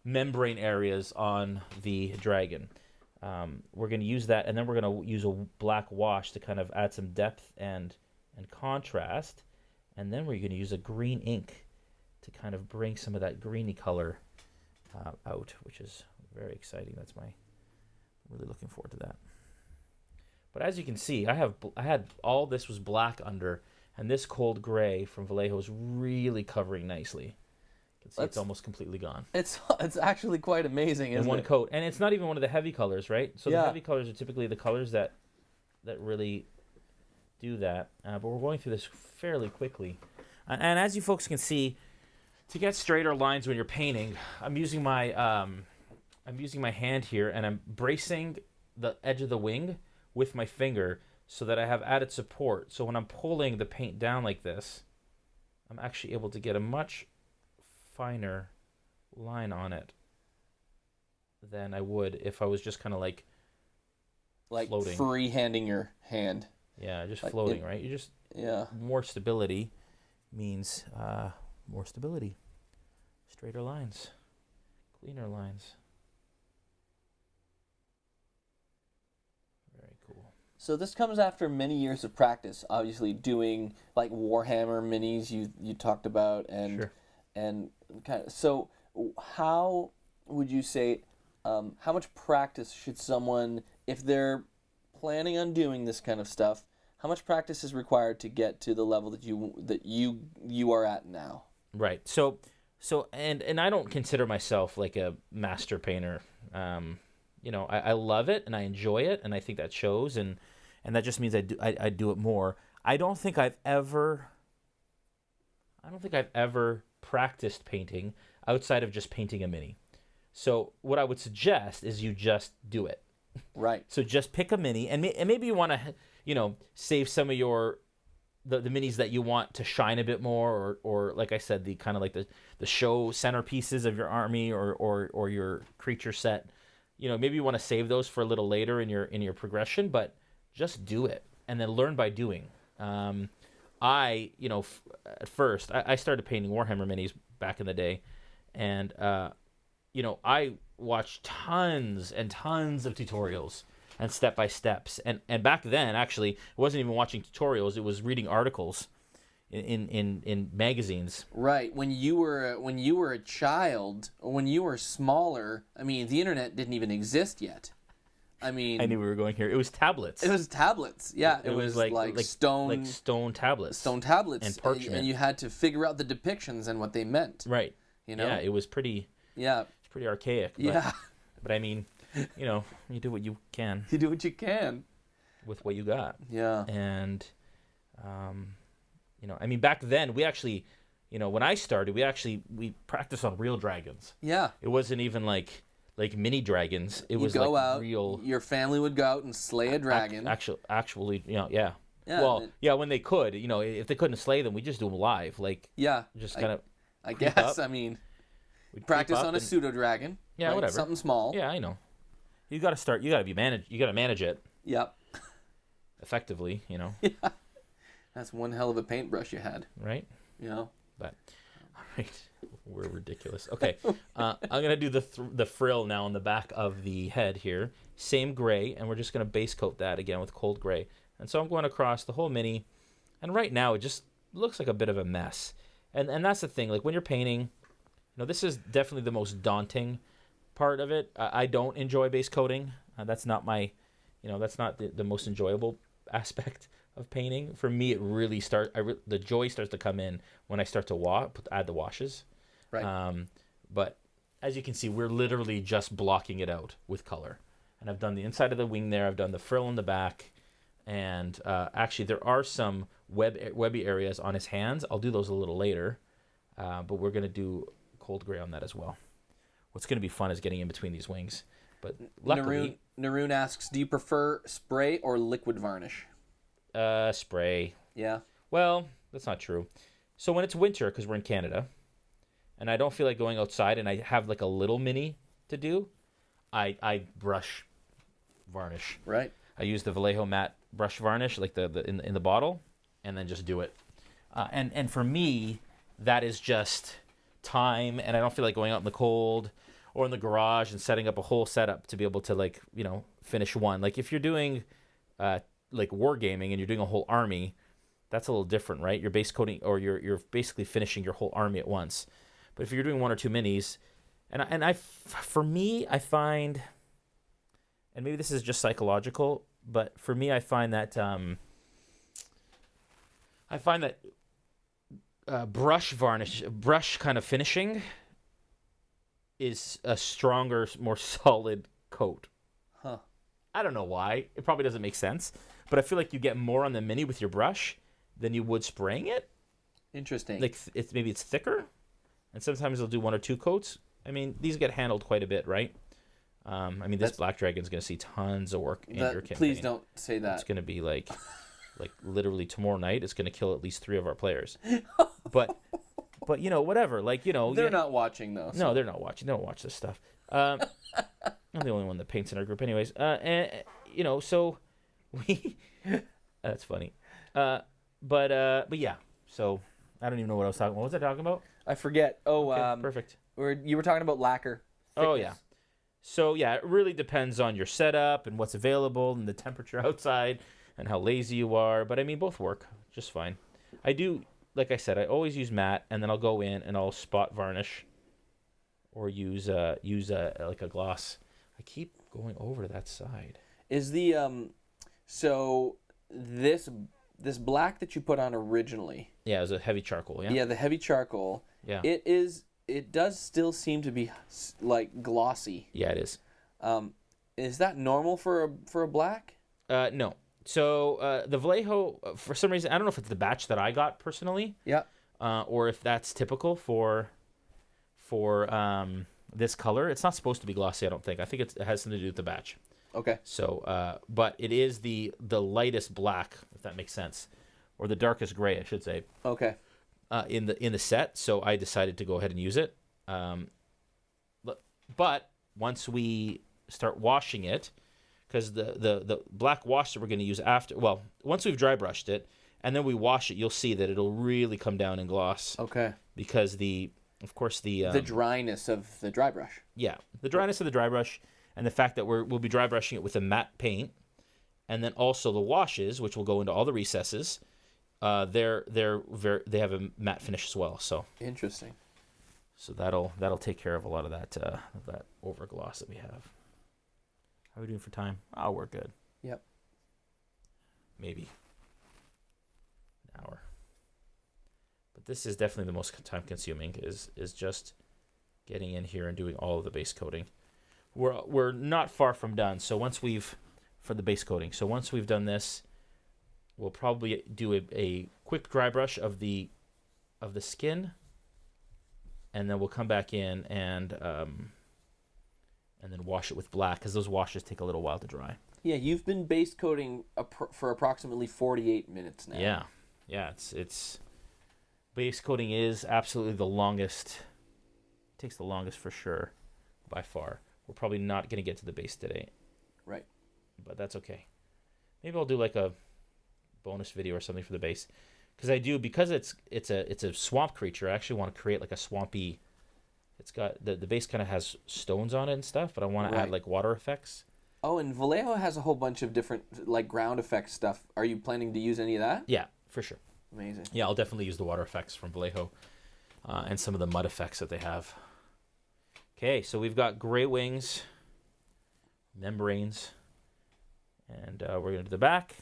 S1: membrane areas on the dragon. We're going to use that, and then we're going to use a black wash to kind of add some depth and contrast. And then we're going to use a green ink to kind of bring some of that greeny color out, which is very exciting. I'm really looking forward to that. But as you can see, I had all this was black under, and this cold gray from Vallejo is really covering nicely. You can see it's almost completely gone.
S2: It's actually quite amazing, isn't it?
S1: In one coat. And it's not even one of the heavy colors, right? So the heavy colors are typically the colors that really do that. But we're going through this fairly quickly. And as you folks can see, to get straighter lines when you're painting, I'm using my hand here, and I'm bracing the edge of the wing with my finger so that I have added support. So when I'm pulling the paint down like this, I'm actually able to get a much finer line on it than I would if I was just kind of like floating.
S2: Free-handing your hand.
S1: Yeah, just floating, right? You just more stability means more stability, straighter lines, cleaner lines. Very cool.
S2: So this comes after many years of practice, obviously doing like Warhammer minis you talked about, and
S1: Sure.
S2: and kind of. So how would you say, how much practice should someone, if they're planning on doing this kind of stuff, how much practice is required to get to the level that you are at now?
S1: Right. So and I don't consider myself like a master painter. I love it and I enjoy it, and I think that shows, and that just means I do it more. I don't think I've ever practiced painting outside of just painting a mini. So what I would suggest is you just do it.
S2: Right.
S1: So just pick a mini, and maybe you want to, save some of the minis that you want to shine a bit more, or like I said, the kind of like the show centerpieces of your army or your creature set. Maybe you want to save those for a little later in your progression, but just do it and then learn by doing. At first I started painting Warhammer minis back in the day, and I watched tons and tons of tutorials and step-by-steps. And back then, actually, it wasn't even watching tutorials. It was reading articles in magazines.
S2: Right. When you were a child, when you were smaller, I mean, the internet didn't even exist yet. I mean,
S1: I knew we were going here. It was tablets.
S2: It was tablets. Yeah, it was like stone
S1: tablets.
S2: Stone tablets
S1: and parchment.
S2: And you had to figure out the depictions and what they meant.
S1: Right. Yeah, it was pretty.
S2: Yeah.
S1: It's pretty archaic. But,
S2: yeah.
S1: But I mean, you do what you can.
S2: You do what you can
S1: with what you got.
S2: Yeah.
S1: And, I mean, back then we actually, when I started, we practiced on real dragons.
S2: Yeah.
S1: It wasn't even like mini dragons. It was
S2: go
S1: like
S2: out,
S1: real.
S2: Your family would go out and slay a dragon.
S1: Actually, yeah.
S2: Yeah.
S1: Well, yeah, when they could, if they couldn't slay them, we just do them live, like.
S2: Yeah.
S1: Just kind of.
S2: I guess. I mean, we'd practice on a pseudo dragon.
S1: Yeah,
S2: right?
S1: whatever.
S2: Something small.
S1: Yeah, I know. You got to start. You got to be managed. You got to manage it.
S2: Yep.
S1: Effectively,
S2: Yeah. That's one hell of a paintbrush you had.
S1: Right. But. All right. We're ridiculous. Okay, I'm gonna do the frill now on the back of the head here. Same gray, and we're just gonna base coat that again with cold gray. And so I'm going across the whole mini, and right now it just looks like a bit of a mess. And that's the thing. Like when you're painting, this is definitely the most daunting part of it. I don't enjoy base coating. That's not my, that's not the most enjoyable aspect of painting. For me, it really the joy starts to come in when I start to add the washes.
S2: Right.
S1: But as you can see, we're literally just blocking it out with color. And I've done the inside of the wing there. I've done the frill in the back. And actually, there are some webby areas on his hands. I'll do those a little later. But we're going to do cold gray on that as well. What's going to be fun is getting in between these wings. But luckily...
S2: Naroon asks, do you prefer spray or liquid varnish?
S1: Spray.
S2: Yeah.
S1: Well, that's not true. So when it's winter, because we're in Canada, and I don't feel like going outside, and I have like a little mini to do, I brush varnish.
S2: Right.
S1: I use the Vallejo matte brush varnish, like the in the bottle, and then just do it. And for me, that is just time, and I don't feel like going out in the cold or in the garage and setting up a whole setup to be able to finish one. Like if you're doing like wargaming and you're doing a whole army, that's a little different, right? You're base coating, or you're basically finishing your whole army at once. But if you're doing one or two minis, for me, I find, and maybe this is just psychological, but for me, I find that brush kind of finishing is a stronger, more solid coat.
S2: Huh.
S1: I don't know why. It probably doesn't make sense, but I feel like you get more on the mini with your brush than you would spraying it.
S2: Interesting.
S1: like it's thicker, and sometimes they'll do 1 or 2 coats. I mean, these get handled quite a bit, right? I mean, this black dragon's going to see tons of work in your campaign.
S2: Please don't say that.
S1: It's going to be like literally tomorrow night. It's going to kill at least 3 of our players. But you know, whatever. Like, you know,
S2: they're not watching though. So.
S1: No, they're not watching. They don't watch this stuff. I'm the only one that paints in our group, anyways. And you know, so we that's funny. But yeah. So I don't even know what I was talking about. What was I talking about?
S2: I forget. Oh,
S1: okay, perfect.
S2: You were talking about lacquer. Thickness.
S1: Oh yeah. So yeah, it really depends on your setup and what's available and the temperature outside and how lazy you are. But I mean, both work just fine. I do, like I said, I always use matte, and then I'll go in and I'll spot varnish or use like a gloss. I keep going over to that side. Is
S2: the so this black that you put on originally?
S1: Yeah, it was a heavy charcoal. Yeah.
S2: Yeah, the heavy charcoal.
S1: Yeah.
S2: It does still seem to be like glossy.
S1: Yeah, it is.
S2: Is that normal for a black?
S1: No. So the Vallejo, for some reason, I don't know if it's the batch that I got personally.
S2: Yeah.
S1: Or if that's typical for this color. It's not supposed to be glossy, I don't think. I think it has something to do with the batch.
S2: Okay.
S1: So, but it is the lightest black, if that makes sense, or the darkest gray, I should say.
S2: Okay.
S1: In the set, so I decided to go ahead and use it. But once we start washing it, because the black wash that we're going to use after, well, once we've dry brushed it and then we wash it, you'll see that it'll really come down in gloss.
S2: Okay.
S1: Because of course the
S2: dryness of the dry brush.
S1: Yeah, the dryness of the dry brush, and the fact that we'll be dry brushing it with a matte paint, and then also the washes, which will go into all the recesses. They have a matte finish as well. So
S2: interesting.
S1: So that'll take care of a lot of that over gloss that we have. How are we doing for time? Oh, we're good.
S2: Yep.
S1: Maybe an hour. But this is definitely the most time consuming. Is just getting in here and doing all of the base coating. We're not far from done. So once we've done this, we'll probably do a quick dry brush of the skin, and then we'll come back in and then wash it with black, because those washes take a little while to dry.
S2: Yeah, you've been base coating for approximately 48 minutes now.
S1: Yeah, it's base coating is absolutely the longest. It takes the longest for sure, by far. We're probably not going to get to the base today.
S2: Right. But
S1: that's okay. Maybe I'll do like a bonus video or something for the base, because it's a swamp creature. I actually want to create like a swampy. It's got the base kind of has stones on it and stuff, but I want to add like water effects.
S2: Oh, and Vallejo has a whole bunch of different like ground effect stuff. Are you planning to use any of that?
S1: Yeah, for sure.
S2: Amazing.
S1: Yeah, I'll definitely use the water effects from Vallejo, and some of the mud effects that they have. Okay, so we've got gray wings, membranes, and we're gonna do the back.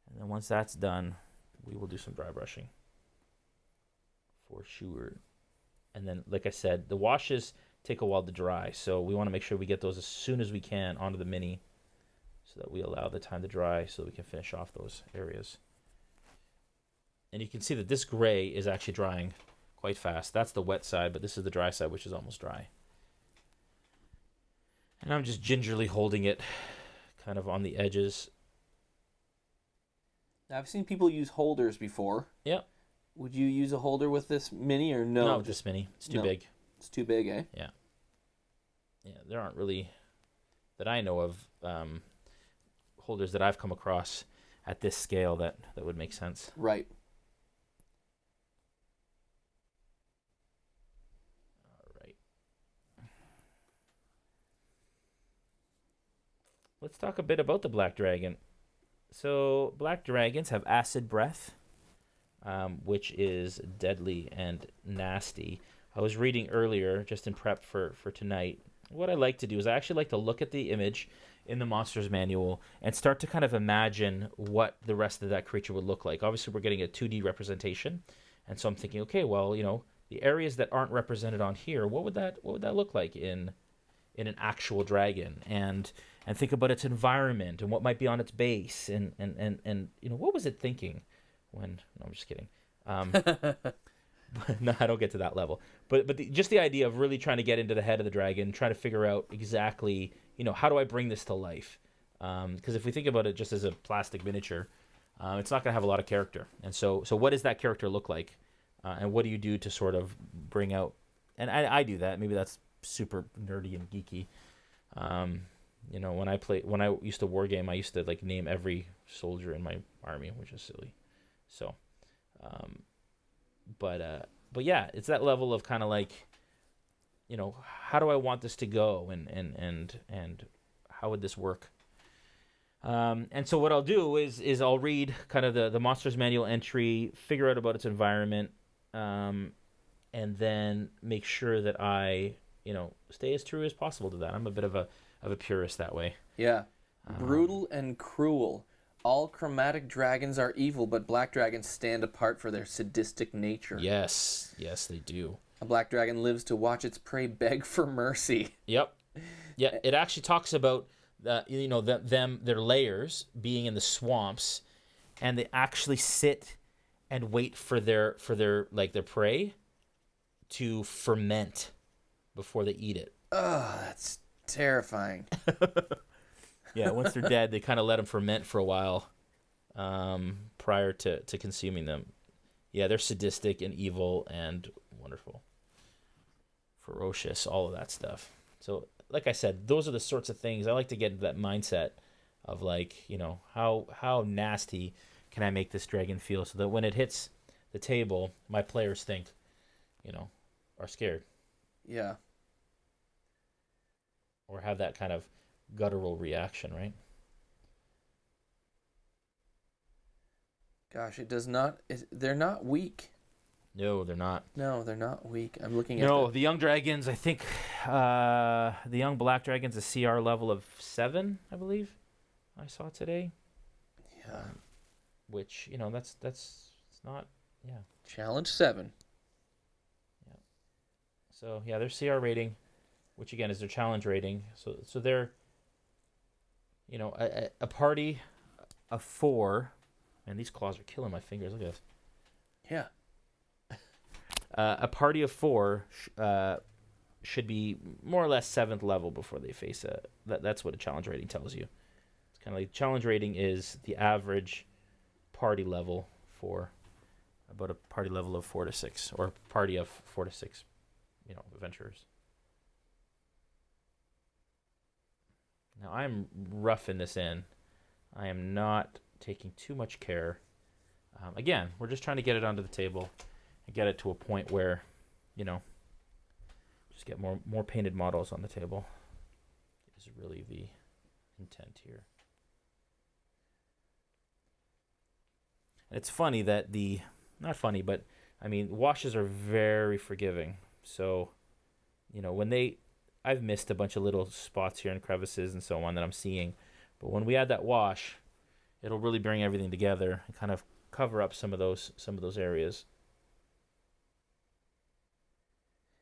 S1: And then once that's done, we will do some dry brushing for sure. And then, like I said, the washes take a while to dry, so we want to make sure we get those as soon as we can onto the mini, so that we allow the time to dry, so that we can finish off those areas. And you can see that this gray is actually drying quite fast. That's the wet side, but this is the dry side, which is almost dry. And I'm just gingerly holding it kind of on the edges.
S2: I've seen people use holders before.
S1: Yeah.
S2: Would you use a holder with this mini or no?
S1: No, just mini. It's too big.
S2: It's too big, eh?
S1: Yeah. Yeah, there aren't really, that I know of, holders that I've come across at this scale that would make sense.
S2: Right.
S1: All right. Let's talk a bit about the black dragon. So black dragons have acid breath, which is deadly and nasty. I was reading earlier, just in prep for tonight. What I like to do is I actually like to look at the image in the monster's manual and start to kind of imagine what the rest of that creature would look like. Obviously, we're getting a 2D representation, and so I'm thinking, okay, well, the areas that aren't represented on here, what would that look like in an actual dragon? And think about its environment and what might be on its base, and what was it thinking when? No, I'm just kidding. No, I don't get to that level. But just the idea of really trying to get into the head of the dragon, trying to figure out exactly, how do I bring this to life? Because if we think about it just as a plastic miniature, it's not going to have a lot of character. And so what does that character look like? And what do you do to sort of bring out? And I do that. Maybe that's super nerdy and geeky. When I used to war game, I used to like name every soldier in my army, which is silly. So, but yeah, it's that level of kind of like, how do I want this to go, and how would this work? And so what I'll do is I'll read kind of the monster's manual entry, figure out about its environment, and then make sure that I, stay as true as possible to that. I'm a bit of a purist that way.
S2: Yeah. Brutal and cruel. All chromatic dragons are evil, but black dragons stand apart for their sadistic nature.
S1: Yes, they do.
S2: A black dragon lives to watch its prey beg for mercy.
S1: Yep. Yeah, it actually talks about their layers being in the swamps, and they actually sit and wait for their prey to ferment before they eat it.
S2: Oh, that's terrifying.
S1: Yeah, once they're dead, they kind of let them ferment for a while prior to consuming them. Yeah, they're sadistic and evil and wonderful. Ferocious, all of that stuff. So, like I said, those are the sorts of things I like to get into, that mindset of like, how nasty can I make this dragon feel, so that when it hits the table, my players are scared.
S2: Yeah.
S1: Or have that kind of guttural reaction, right?
S2: Gosh, it does not. They're not weak.
S1: No, they're not.
S2: No, they're not weak. I'm looking at.
S1: No, the young dragons. I think the young black dragon's a CR level of 7, I believe. I saw today.
S2: Yeah.
S1: Which that's not. Yeah.
S2: Challenge 7.
S1: Yeah. So yeah, their CR rating, which again is their challenge rating. So they're, a party of 4, and these claws are killing my fingers. Look at this.
S2: Yeah.
S1: A party of 4 should be more or less 7th level before they face that's what a challenge rating tells you. It's kind of like challenge rating is the average party level for about a party level of 4 to 6, or a party of 4 to 6, adventurers. Now I'm roughing this in. I am not taking too much care. Again, we're just trying to get it onto the table and get it to a point where, just get more painted models on the table is really the intent here. And it's funny that not funny, but I mean, washes are very forgiving. So, when I've missed a bunch of little spots here and crevices and so on that I'm seeing, but when we add that wash, it'll really bring everything together and kind of cover up some of those areas.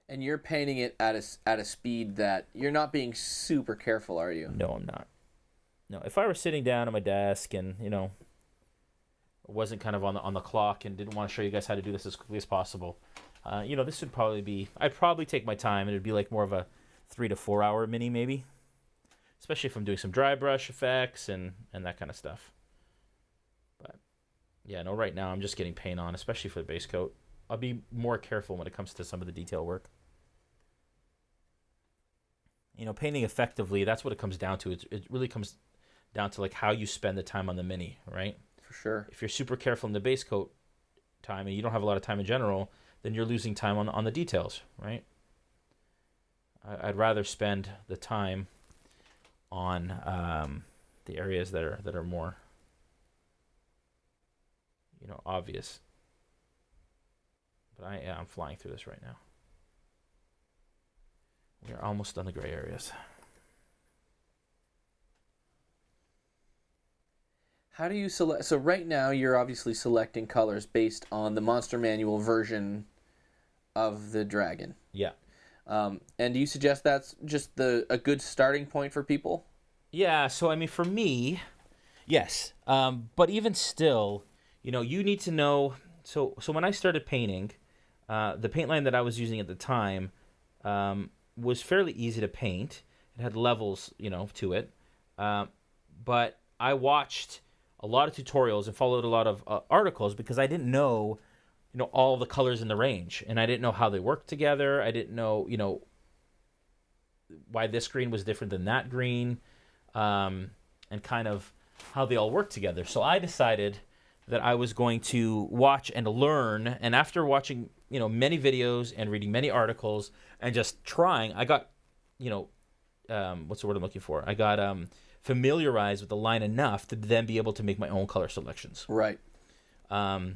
S2: And you're painting it at a speed that you're not being super careful, are you?
S1: No, I'm not. No, if I were sitting down at my desk and wasn't kind of on the clock and didn't want to show you guys how to do this as quickly as possible, this would probably be. I'd probably take my time, and it'd be like more of a 3 to 4 hour mini, maybe. Especially if I'm doing some dry brush effects and that kind of stuff. But yeah, no, right now I'm just getting paint on, especially for the base coat. I'll be more careful when it comes to some of the detail work. Painting effectively, that's what it comes down to. It really comes down to like how you spend the time on the mini, right?
S2: For sure.
S1: If you're super careful in the base coat time and you don't have a lot of time in general, then you're losing time on the details, right? I'd rather spend the time on the areas that are more obvious. But I'm flying through this right now. We are almost done the gray areas.
S2: How do you select? So right now you're obviously selecting colors based on the Monster Manual version of the dragon.
S1: Yeah.
S2: And do you suggest that's just a good starting point for people?
S1: Yeah, so I mean, for me, yes. But even still, you need to know So when I started painting, the paint line that I was using at the time was fairly easy to paint. It had levels, to it. But I watched a lot of tutorials and followed a lot of articles because I didn't know, all the colors in the range, and I didn't know how they worked together. I didn't know, why this green was different than that green, and kind of how they all work together. So I decided that I was going to watch and learn. And after watching, many videos and reading many articles and just trying, I got, what's the word I'm looking for? I got familiarized with the line enough to then be able to make my own color selections.
S2: Right.
S1: For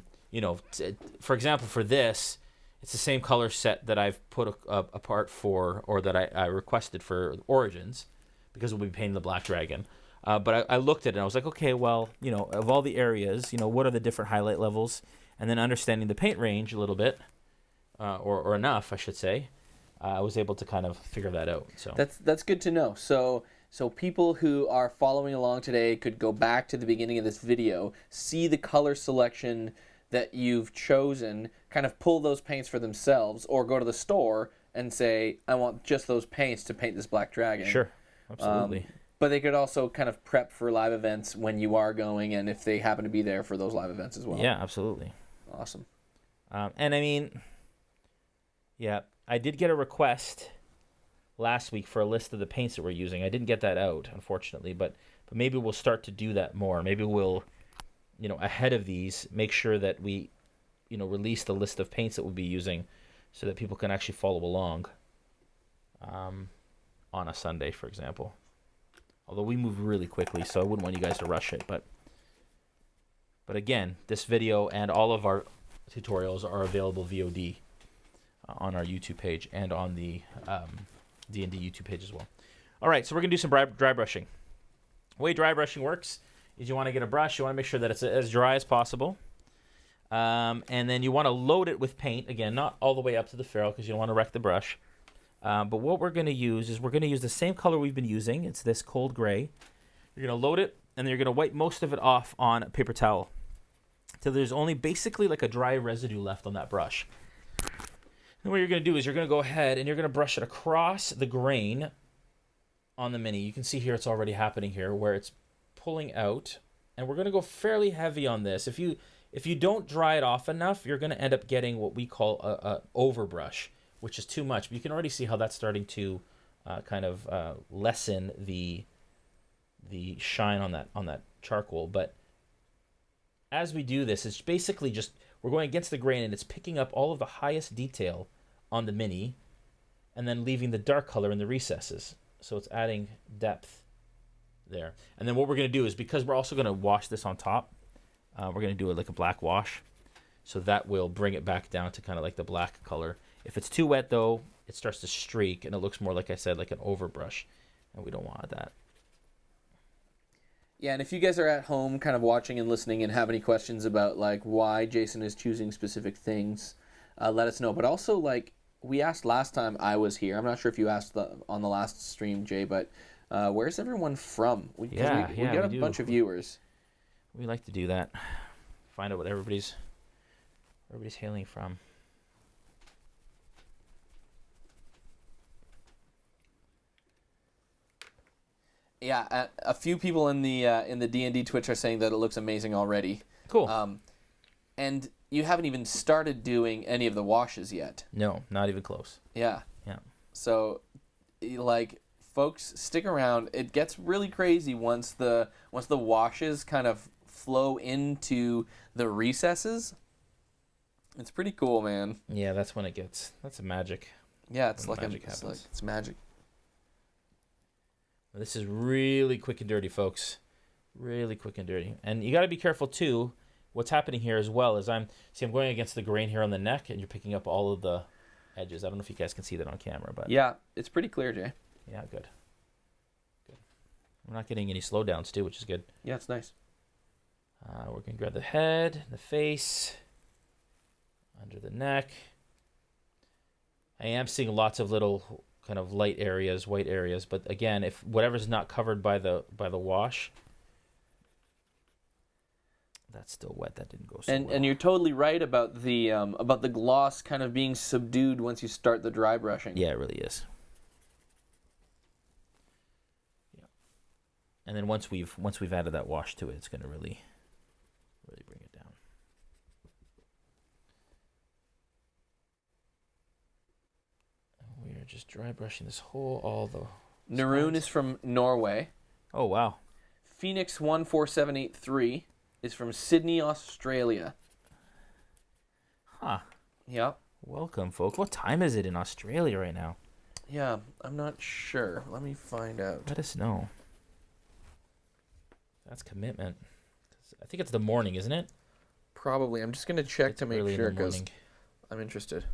S1: example, for this, it's the same color set that I've put apart for, or that I requested for Origins, because we'll be painting the Black Dragon. But I looked at it and I was like, okay, well, of all the areas, what are the different highlight levels? And then understanding the paint range a little bit, or enough, I should say, I was able to kind of figure that out. So
S2: that's good to know. So people who are following along today could go back to the beginning of this video, see the color selection that you've chosen, kind of pull those paints for themselves, or go to the store and say, I want just those paints to paint this Black Dragon.
S1: Sure, absolutely.
S2: But they could also kind of prep for live events when you are going, and if they happen to be there for those live events as well.
S1: Yeah, absolutely.
S2: Awesome.
S1: And I mean, yeah, I did get a request last week for a list of the paints that we're using. I didn't get that out, unfortunately, but maybe we'll start to do that more. Maybe we'll, ahead of these, make sure that we, release the list of paints that we'll be using so that people can actually follow along on a Sunday, for example. Although we move really quickly, so I wouldn't want you guys to rush it. But again, this video and all of our tutorials are available VOD on our YouTube page and on the D&D YouTube page as well. All right, so we're going to do some dry brushing. The way dry brushing works is you want to get a brush. You want to make sure that it's as dry as possible. And then you want to load it with paint. Again, not all the way up to the ferrule because you don't want to wreck the brush. But what we're going to use is we're going to use the same color we've been using. It's this cold gray. You're going to load it, and then you're going to wipe most of it off on a paper towel till there's only basically like a dry residue left on that brush. And what you're going to do is you're going to go ahead and you're going to brush it across the grain on the Mini. You can see here it's already happening here where it's pulling out. And we're going to go fairly heavy on this. If you don't dry it off enough, you're going to end up getting what we call a overbrush, which is too much. But you can already see how that's starting to kind of lessen the shine on that charcoal. But as we do this, it's basically just we're going against the grain and it's picking up all of the highest detail on the Mini and then leaving the dark color in the recesses. So it's adding depth there. And then what we're going to do is, because we're also going to wash this on top, we're going to do it like a black wash. So that will bring it back down to kind of like the black color. If it's too wet, though, it starts to streak, and it looks more, like I said, like an overbrush, and we don't want that.
S2: Yeah, and if you guys are at home kind of watching and listening and have any questions about, like, why Jason is choosing specific things, let us know. But also, like, we asked last time I was here. I'm not sure if you asked on the last stream, Jay, but where's everyone from? We got a bunch of viewers.
S1: We like to do that. Find out what everybody's hailing from.
S2: Yeah, a few people in the D&D Twitch are saying that it looks amazing already.
S1: Cool.
S2: And you haven't even started doing any of the washes yet.
S1: No, not even close.
S2: Yeah.
S1: Yeah.
S2: So, like, folks, stick around. It gets really crazy once the washes kind of flow into the recesses. It's pretty cool, man.
S1: Yeah, that's a magic.
S2: Yeah, it's
S1: when
S2: like
S1: magic happens.
S2: it's magic.
S1: This is really quick and dirty, folks. Really quick and dirty. And you got to be careful, too. What's happening here as well is I'm going against the grain here on the neck, and you're picking up all of the edges. I don't know if you guys can see that on camera, but
S2: yeah, it's pretty clear, Jay.
S1: Yeah, good. We're not getting any slowdowns, too, which is good.
S2: Yeah, it's nice.
S1: We're going to grab the head, the face, under the neck. I am seeing lots of little kind of light areas, white areas, but again, if whatever's not covered by the wash, that's still wet. That didn't go so well.
S2: And you're totally right about the gloss kind of being subdued once you start the dry brushing.
S1: Yeah, it really is. Yeah. And then once we've added that wash to it, it's going to really bring it down. And we are just dry brushing this all the
S2: Naroon
S1: spots.
S2: is from Norway.
S1: Oh, wow.
S2: Phoenix 14783 is from Sydney, Australia.
S1: Huh.
S2: Yep.
S1: Welcome, folks. What time is it in Australia right now?
S2: Yeah, I'm not sure. Let me find out.
S1: Let us know. That's commitment. I think it's the morning, isn't it?
S2: Probably. I'm just going to check
S1: It's
S2: to make
S1: early in
S2: sure
S1: the
S2: because
S1: morning.
S2: I'm interested.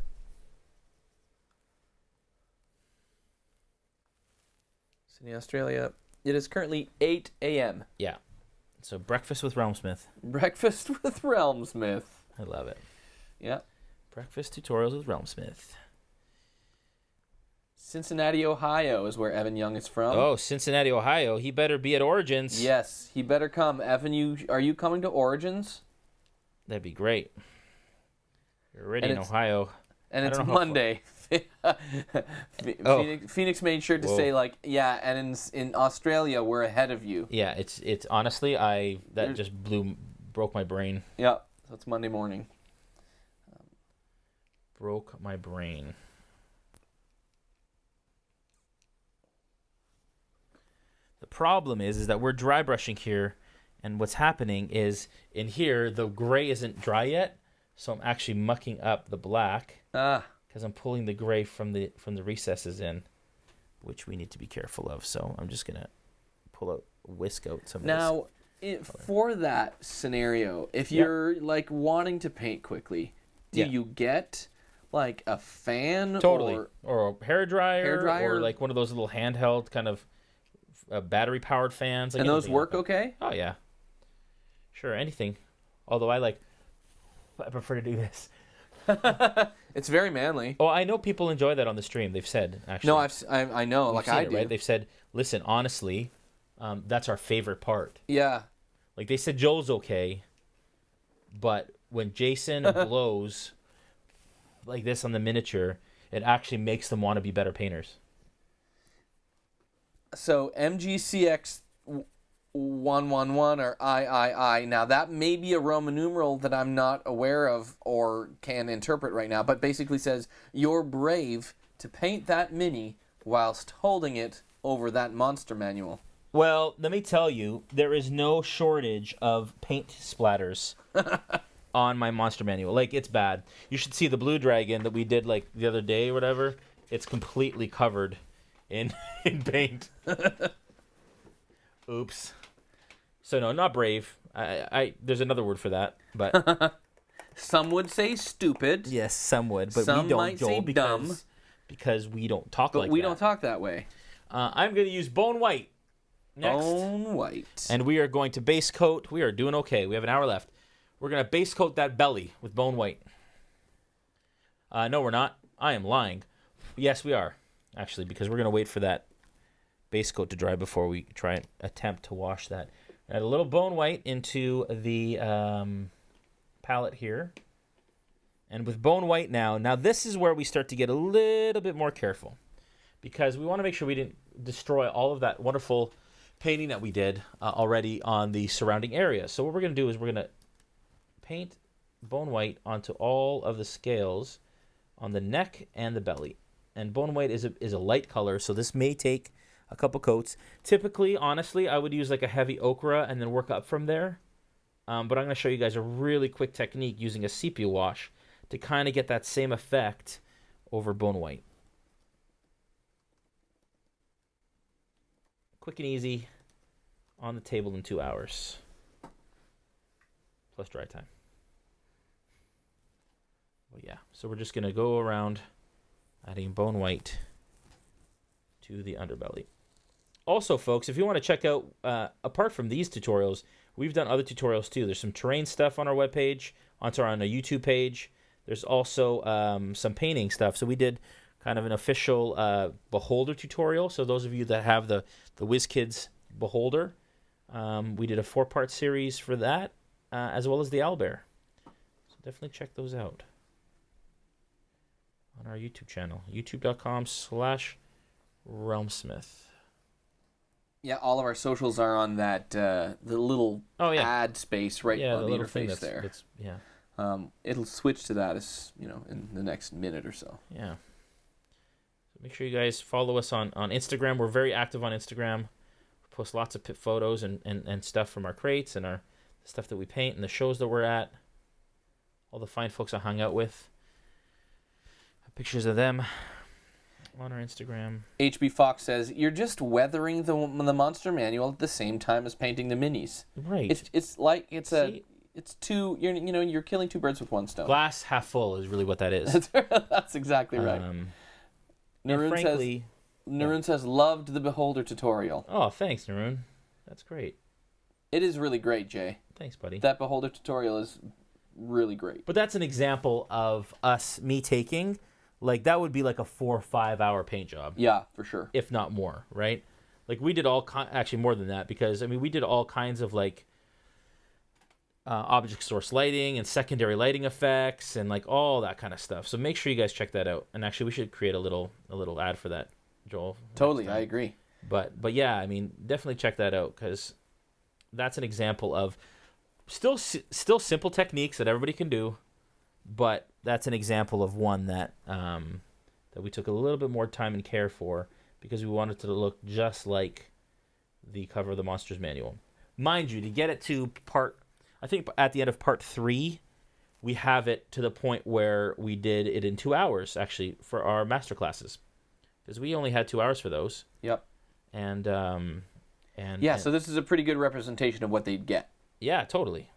S2: Sydney, Australia. It is currently 8 a.m.
S1: Yeah. So breakfast with RealmSmith.
S2: Breakfast with RealmSmith.
S1: I love it.
S2: Yeah.
S1: Breakfast tutorials with RealmSmith.
S2: Cincinnati, Ohio is where Evan Young is from.
S1: Oh, Cincinnati, Ohio. He better be at Origins.
S2: Yes, he better come. Evan, are you coming to Origins?
S1: That'd be great. You're already in
S2: it's-
S1: Ohio.
S2: And
S1: I
S2: it's
S1: don't know how
S2: Monday.
S1: Oh.
S2: Phoenix made sure to
S1: Whoa.
S2: say, like, yeah, and in Australia, we're ahead of you.
S1: Yeah, it's honestly, that just broke my brain.
S2: Yeah, so it's Monday morning.
S1: Broke my brain. The problem is that we're dry brushing here, and what's happening is in here the gray isn't dry yet, so I'm actually mucking up the black because I'm pulling the gray from the recesses in, which we need to be careful of. So I'm just gonna whisk out some.
S2: Now, for that scenario, if you're like wanting to paint quickly, do you get like a fan
S1: or a hair dryer,
S2: Hairdryer?
S1: or like one of those little handheld kind of battery powered fans? Like
S2: and those
S1: anything
S2: work
S1: like that.
S2: okay?
S1: Oh yeah, sure, anything. Although I prefer to do this.
S2: It's very manly.
S1: Oh, I know people enjoy that on the stream. They've said actually.
S2: No, I know,
S1: You've
S2: like
S1: seen
S2: I
S1: it,
S2: do.
S1: right? They've said, listen, honestly, that's our favorite part.
S2: Yeah.
S1: Like they said, Joel's okay, but when Jason blows like this on the miniature, it actually makes them want to be better painters.
S2: So MGCX 111 or III. Now that may be a Roman numeral that I'm not aware of or can interpret right now, but basically says you're brave to paint that mini whilst holding it over that monster manual.
S1: Well, let me tell you, there is no shortage of paint splatters on my monster manual. Like, it's bad. You should see the blue dragon that we did like the other day or whatever. It's completely covered in paint. Oops. So no, not brave. I there's another word for that, but
S2: Some would say stupid.
S1: yes, some would, but
S2: Some
S1: we don't,
S2: might
S1: Joel,
S2: say dumb.
S1: because we don't talk
S2: But
S1: like
S2: we
S1: that.
S2: don't talk that way.
S1: I'm going to use bone white next.
S2: Bone white.
S1: And we are going to base coat. We are doing okay. We have an hour left. We're going to base coat that belly with bone white. No, we're not. I am lying. Yes, we are, actually, because we're going to wait for that base coat to dry before we try and attempt to wash that. Add a little bone white into the palette here. And with bone white now this is where we start to get a little bit more careful, because we want to make sure we didn't destroy all of that wonderful painting that we did already on the surrounding area. So what we're going to do is we're going to paint bone white onto all of the scales on the neck and the belly. And bone white is a light color, so this may take a couple coats. Typically, honestly, I would use like a heavy ochre and then work up from there. But I'm going to show you guys a really quick technique using a sepia wash to kind of get that same effect over bone white. Quick and easy, on the table in 2 hours. Plus dry time. Well, yeah, so we're just going to go around adding bone white to the underbelly. Also, folks, if you want to check out, apart from these tutorials, we've done other tutorials too. There's some terrain stuff on our webpage, on our YouTube page. There's also some painting stuff. So we did kind of an official beholder tutorial. So those of you that have the WizKids beholder, we did a 4-part series for that. as well as the owlbear. So definitely check those out on our YouTube channel, youtube.com/RealmSmith.
S2: Yeah, all of our socials are on that the little ad space right on the
S1: little
S2: interface there.
S1: Yeah.
S2: It'll switch to that as in the next minute or so.
S1: Yeah. So make sure you guys follow us on Instagram. We're very active on Instagram. We post lots of photos and stuff from our crates and the stuff that we paint and the shows that we're at. All the fine folks I hung out with. Pictures of them on our Instagram.
S2: HB Fox says, you're just weathering the monster manual at the same time as painting the minis.
S1: Right.
S2: It's two, you're killing two birds with one stone.
S1: Glass half full is really what that is.
S2: That's exactly right. Narun says, loved the Beholder tutorial.
S1: Oh, thanks, Narun. That's great.
S2: It is really great, Jay.
S1: Thanks, buddy.
S2: That Beholder tutorial is really great.
S1: But that's an example of me taking, like, that would be like a 4 or 5 hour paint job.
S2: Yeah, for sure.
S1: If not more, right? Like, we did actually more than that, because, I mean, we did all kinds of, like, object source lighting and secondary lighting effects and, like, all that kind of stuff. So make sure you guys check that out. And actually, we should create a little ad for that, Joel.
S2: Totally, I agree.
S1: But yeah, I mean, definitely check that out, because that's an example of still simple techniques that everybody can do, but that's an example of one that we took a little bit more time and care for, because we wanted it to look just like the cover of the Monsters Manual. Mind you, to get it to I think at the end of part 3, we have it to the point where we did it in 2 hours, actually, for our master classes, because we only had 2 hours for those.
S2: Yep.
S1: So
S2: this is a pretty good representation of what they'd get. Yeah,
S1: totally.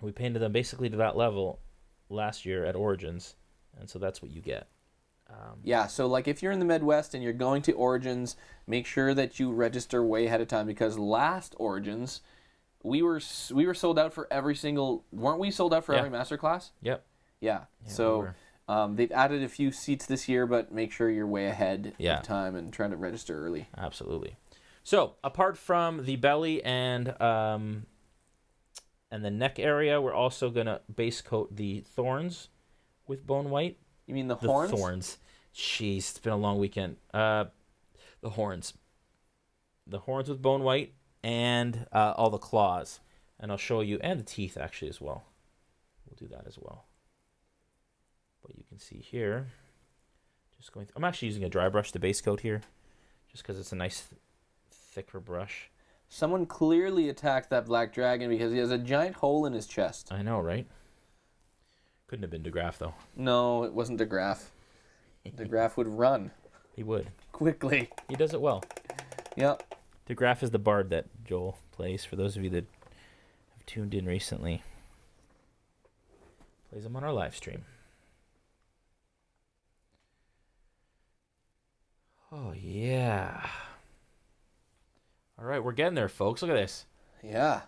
S1: We painted them basically to that level last year at Origins, and so that's what you get.
S2: So like if you're in the Midwest and you're going to Origins, make sure that you register way ahead of time, because last Origins, we were sold out for every single. Weren't we sold out for every masterclass?
S1: Yep.
S2: Yeah. So they've added a few seats this year, but make sure you're way ahead of time and trying to register early.
S1: Absolutely. So apart from the belly and the neck area, we're also gonna base coat the thorns with bone white.
S2: You mean the horns?
S1: The thorns. Jeez, it's been a long weekend. The horns. The horns with bone white and all the claws. And I'll show you, and the teeth actually as well. We'll do that as well. But you can see here, just going. I'm actually using a dry brush to base coat here, just because it's a nice thicker brush.
S2: Someone clearly attacked that black dragon because he has a giant hole in his chest.
S1: I know, right? Couldn't have been DeGraff, though.
S2: No, it wasn't DeGraff. DeGraff would run.
S1: He would.
S2: Quickly.
S1: He does it well.
S2: Yep.
S1: DeGraff is the bard that Joel plays, for those of you that have tuned in recently. Plays him on our live stream. Oh, yeah. All right, we're getting there, folks. Look at this.
S2: Yeah.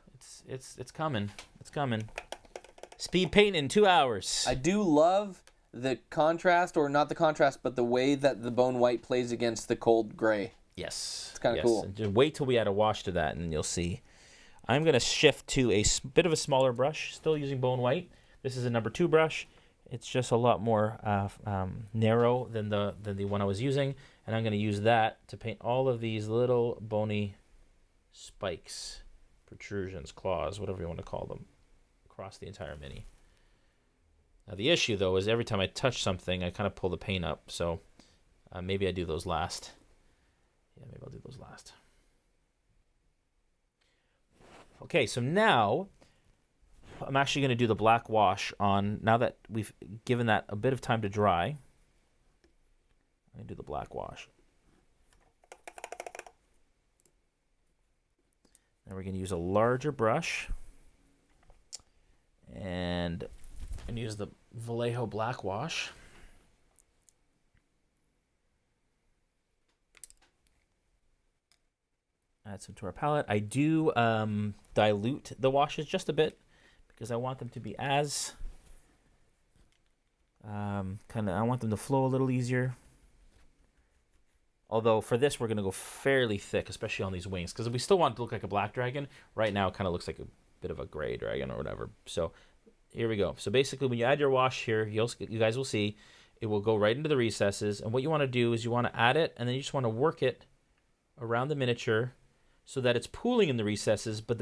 S1: It's coming. It's coming. Speed paint in 2 hours.
S2: I do love the contrast, or not the contrast, but the way that the bone white plays against the cold gray.
S1: Yes.
S2: It's kind of cool.
S1: And just wait till we add a wash to that, and you'll see. I'm going to shift to a bit of a smaller brush, still using bone white. This is a number 2 brush. It's just a lot more narrow than the one I was using, and I'm going to use that to paint all of these little bony spikes, protrusions, claws, whatever you want to call them, across the entire mini. Now the issue, though, is every time I touch something, I kind of pull the paint up, so maybe I do those last. Yeah, maybe I'll do those last. Okay, so now I'm actually going to do the black wash on, now that we've given that a bit of time to dry. I'm going to do the black wash. Now we're going to use a larger brush. And use the Vallejo black wash. Add some to our palette. I do dilute the washes just a bit, because I want them to be as I want them to flow a little easier. Although for this, we're going to go fairly thick, especially on these wings, because we still want it to look like a black dragon. Right now, it kind of looks like a bit of a gray dragon or whatever. So here we go. So basically, when you add your wash here, you guys will see it will go right into the recesses. And what you want to do is you want to add it, and then you just want to work it around the miniature so that it's pooling in the recesses, but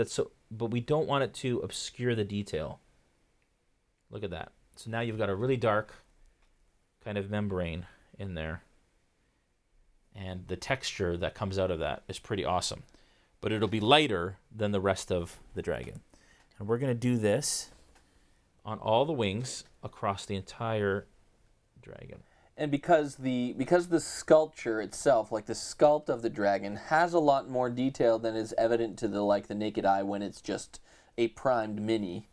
S1: we don't want it to obscure the detail. Look at that. So now you've got a really dark kind of membrane in there. And the texture that comes out of that is pretty awesome. But it'll be lighter than the rest of the dragon. And we're going to do this on all the wings across the entire dragon.
S2: And because the sculpture itself, like the sculpt of the dragon, has a lot more detail than is evident to the naked eye when it's just a primed mini.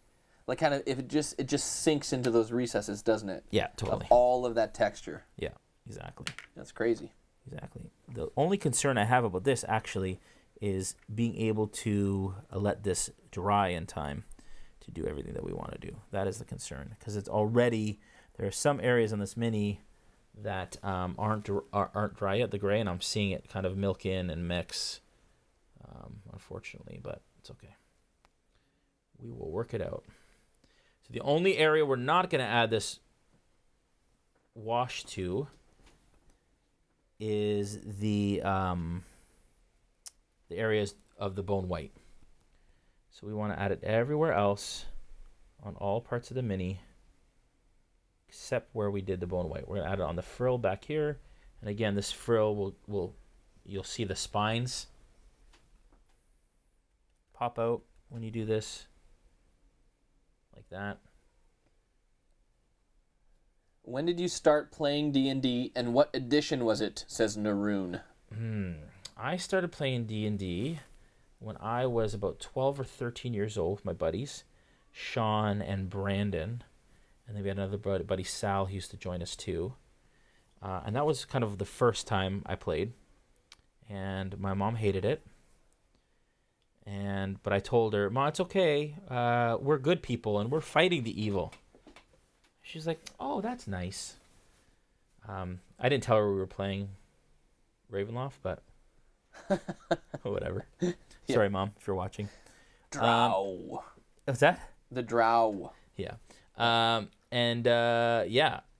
S2: Like kind of if it just sinks into those recesses, doesn't it?
S1: Yeah, totally.
S2: Of all of that texture.
S1: Yeah, exactly.
S2: That's crazy.
S1: Exactly. The only concern I have about this actually is being able to let this dry in time to do everything that we want to do. That is the concern, because it's already, there are some areas on this mini that aren't dry yet, the gray, and I'm seeing it kind of milk in and mix, unfortunately, but it's okay. We will work it out. So the only area we're not going to add this wash to is the areas of the bone white. So we want to add it everywhere else on all parts of the mini except where we did the bone white. We're going to add it on the frill back here. And again, this frill you'll see the spines pop out when you do this. Like that.
S2: When did you start playing D&D, and what edition was it, says Naroon?
S1: I started playing D&D when I was about 12 or 13 years old with my buddies, Sean and Brandon. And then we had another buddy, Sal, who used to join us too. And that was kind of the first time I played. And my mom hated it. But I told her, Mom, it's okay. We're good people, and we're fighting the evil. She's like, oh, that's nice. I didn't tell her we were playing Ravenloft, but whatever. Yeah. Sorry, Mom, if you're watching.
S2: Drow.
S1: What's that?
S2: The Drow.
S1: Yeah.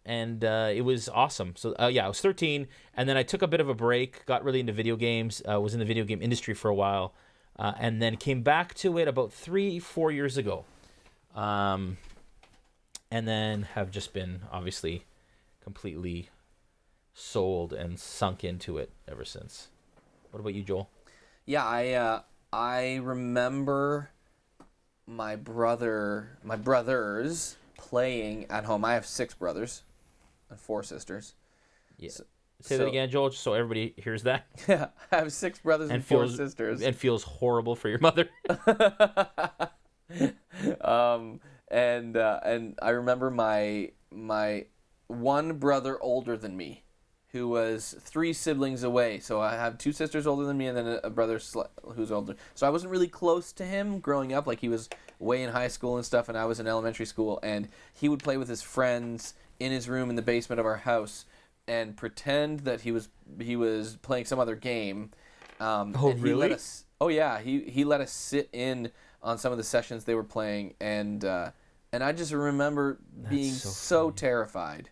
S1: It was awesome. So, I was 13, and then I took a bit of a break, got really into video games, was in the video game industry for a while, and then came back to it about 3-4 years ago. And then have just been obviously completely sold and sunk into it ever since. What about you, Joel?
S2: Yeah, I remember my brothers playing at home. I have 6 brothers and 4 sisters.
S1: Yeah. Say that again, Joel, just so everybody hears that.
S2: Yeah, I have 6 brothers and 4 sisters.
S1: And feels horrible for your mother.
S2: And I remember my one brother older than me, who was 3 siblings away. So I have 2 sisters older than me, and then a brother who's older. So I wasn't really close to him growing up. Like, he was way in high school and stuff, and I was in elementary school. And he would play with his friends in his room in the basement of our house and pretend that he was playing some other game.
S1: Really?
S2: He let us sit in on some of the sessions they were playing, and I just remember being so terrified.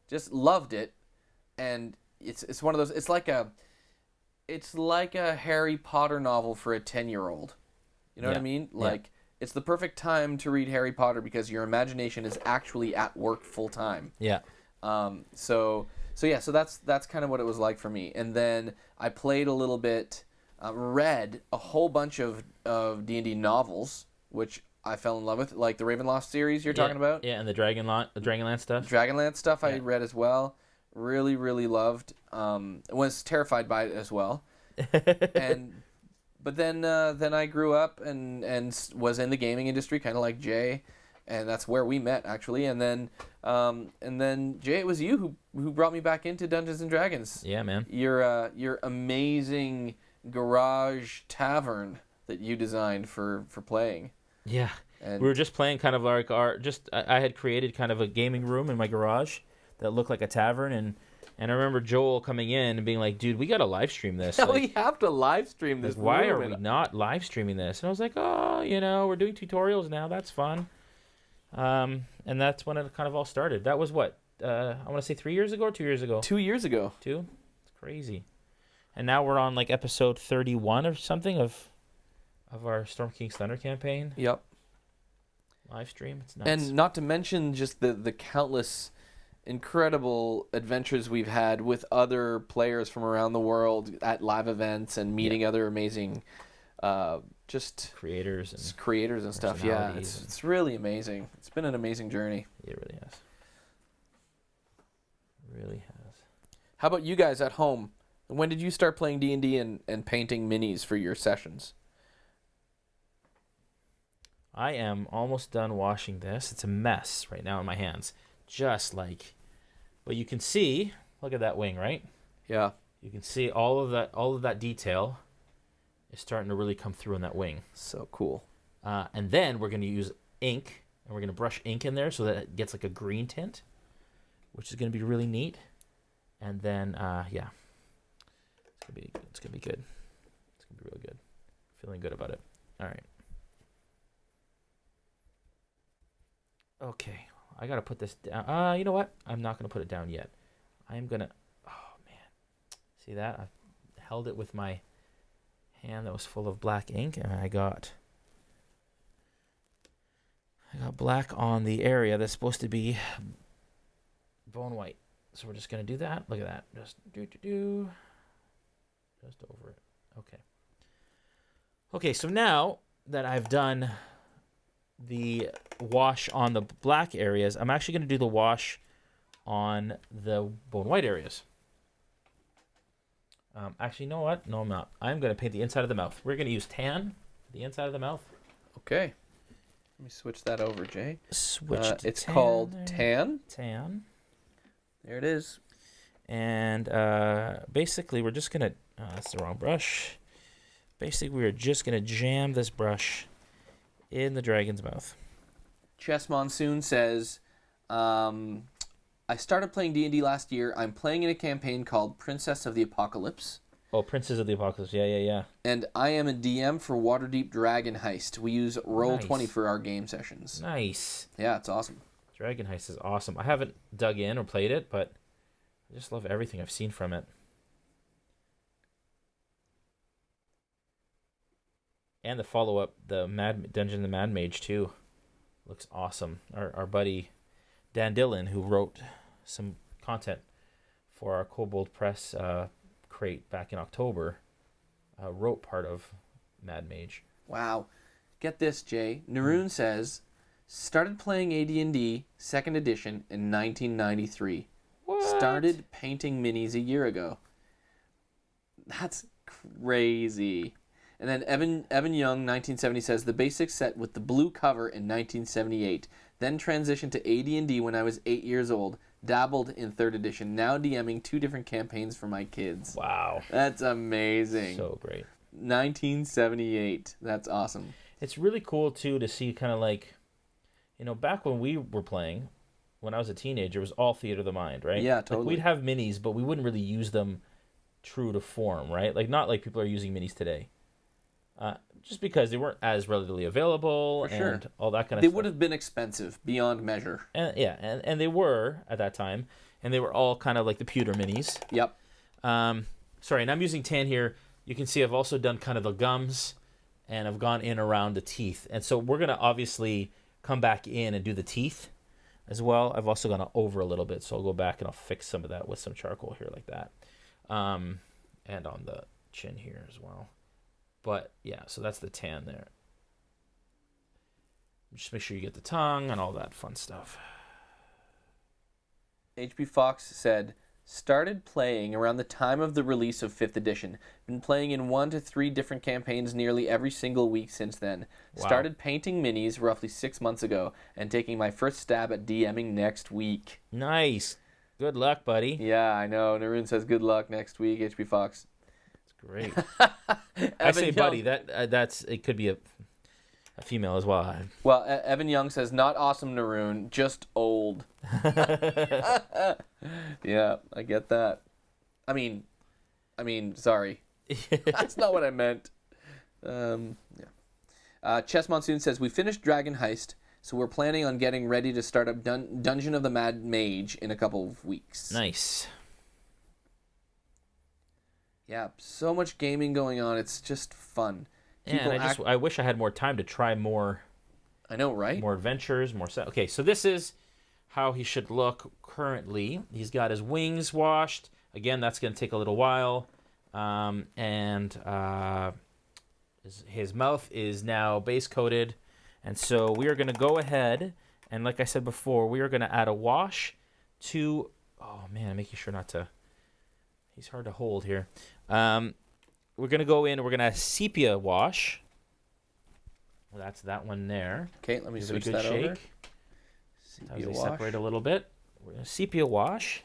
S2: Just loved it, and it's one of those. It's like a Harry Potter novel for a 10-year-old. You know what I mean? Like, it's the perfect time to read Harry Potter because your imagination is actually at work full time.
S1: Yeah.
S2: So that's kind of what it was like for me. And then I played a little bit. Read a whole bunch of D&D novels, which I fell in love with, like the Ravenloft series you're talking about.
S1: Yeah, and the Dragonlance stuff.
S2: Dragonlance stuff I read as well. Really, really loved. Was terrified by it as well. But then I grew up and was in the gaming industry, kind of like Jay, and that's where we met actually. And then Jay, it was you who brought me back into Dungeons and Dragons.
S1: Yeah, man.
S2: Your amazing garage tavern that you designed for playing.
S1: Yeah.
S2: And
S1: we were just playing kind of like I had created kind of a gaming room in my garage that looked like a tavern, And I remember Joel coming in and being like, dude, we got to live stream this.
S2: No,
S1: Like,
S2: we have to live stream this.
S1: why are we not live streaming this? And I was like, oh, we're doing tutorials now. That's fun. And that's when it kind of all started. That was what? I want to say 3 years ago or 2 years ago?
S2: 2 years ago.
S1: 2? It's crazy. And now we're on like episode 31 or something of our Storm King's Thunder campaign.
S2: Yep.
S1: Live stream. It's nuts.
S2: And not to mention just the countless incredible adventures we've had with other players from around the world at live events and meeting other amazing just
S1: creators
S2: and stuff. Yeah, it's really amazing. It's been an amazing journey.
S1: It really has. It really has.
S2: How about you guys at home? When did you start playing D&D and painting minis for your sessions?
S1: I am almost done washing this. It's a mess right now in my hands. Just like, but you can see, look at that wing, right?
S2: Yeah.
S1: You can see all of that detail is starting to really come through in that wing.
S2: So cool.
S1: And then we're going to use ink, and we're going to brush ink in there so that it gets like a green tint, which is going to be really neat. And then, yeah, it's going to be good. It's going to be really good. Feeling good about it. All right. Okay, I got to put this down. You know what? I'm not going to put it down yet. I'm going to, oh man. See that? I held it with my hand that was full of black ink, and I got black on the area that's supposed to be bone white. So we're just going to do that. Look at that. Just just over it. Okay, so now that I've done the wash on the black areas, I'm actually going to do the wash on the bone white areas. Actually, you know what? No, I'm not. I'm going to paint the inside of the mouth. We're going to use tan for the inside of the mouth.
S2: Okay. Let me switch that over, Jay.
S1: Switch to
S2: it's
S1: tan
S2: called
S1: there.
S2: tan.
S1: Tan.
S2: There it is.
S1: And basically, we're just going to... that's the wrong brush. Basically, we're just going to jam this brush in the dragon's mouth.
S2: Chess Monsoon says, I started playing D&D last year. I'm playing in a campaign called Princess of the Apocalypse.
S1: Oh, Princess of the Apocalypse. Yeah.
S2: And I am a DM for Waterdeep Dragon Heist. We use Roll20
S1: Nice.
S2: for our game sessions.
S1: Nice.
S2: Yeah, it's awesome.
S1: Dragon Heist is awesome. I haven't dug in or played it, but I just love everything I've seen from it. And the follow-up, the Dungeon of the Mad Mage, too. Looks awesome. Our buddy Dan Dillon, who wrote some content for our Kobold Press crate back in October, wrote part of Mad Mage.
S2: Wow. Get this, Jay. Naroon says, started playing AD&D 2nd edition in 1993.
S1: What?
S2: Started painting minis a year ago. That's crazy. And then Evan Young, 1970, says, the basic set with the blue cover in 1978. Then transitioned to AD&D when I was 8 years old. Dabbled in 3rd edition. Now DMing 2 different campaigns for my kids.
S1: Wow.
S2: That's amazing.
S1: So great.
S2: 1978. That's awesome.
S1: It's really cool, too, to see kind of like, back when we were playing, when I was a teenager, it was all theater of the mind, right?
S2: Yeah, totally.
S1: Like, we'd have minis, but we wouldn't really use them true to form, right? Like, not like people are using minis today. Just because they weren't as readily available and all that kind of stuff.
S2: They would have been expensive beyond measure.
S1: And, yeah, and they were at that time, and they were all kind of like the pewter minis.
S2: Yep.
S1: Sorry, and I'm using tan here. You can see I've also done kind of the gums, and I've gone in around the teeth. And so we're going to obviously come back in and do the teeth as well. I've also gone over a little bit, so I'll go back and I'll fix some of that with some charcoal here like that. And on the chin here as well. But, yeah, so that's the tan there. Just make sure you get the tongue and all that fun stuff.
S2: H.P. Fox said, started playing around the time of the release of 5th edition. Been playing in 1 to 3 different campaigns nearly every single week since then.
S1: Wow.
S2: Started painting minis roughly 6 months ago and taking my first stab at DMing next week.
S1: Nice. Good luck, buddy.
S2: Yeah, I know. Naroon says good luck next week, H.P. Fox.
S1: Great. I say, buddy. That's it. Could be a a female as well.
S2: Well, Evan Young says, not awesome, Naroon, just old. Yeah, I get that. I mean, sorry. That's not what I meant. Chess Monsoon says, we finished Dragon Heist, so we're planning on getting ready to start up Dungeon of the Mad Mage in a couple of weeks.
S1: Nice.
S2: Yeah, so much gaming going on. It's just fun.
S1: And I wish I had more time to try more.
S2: I know, right?
S1: More adventures, more set. Okay, so this is how he should look currently. He's got his wings washed. Again, that's going to take a little while. His mouth is now base coated. And so we are going to go ahead, and like I said before, we are going to add a wash to... Oh, man, making sure not to... He's hard to hold here. We're going to go in and we're going to sepia wash. Well, that's that one there.
S2: Okay, let me
S1: Give
S2: switch
S1: it a good
S2: that
S1: shake.
S2: over.
S1: Sepia wash. Separate a little bit. We're going to sepia wash.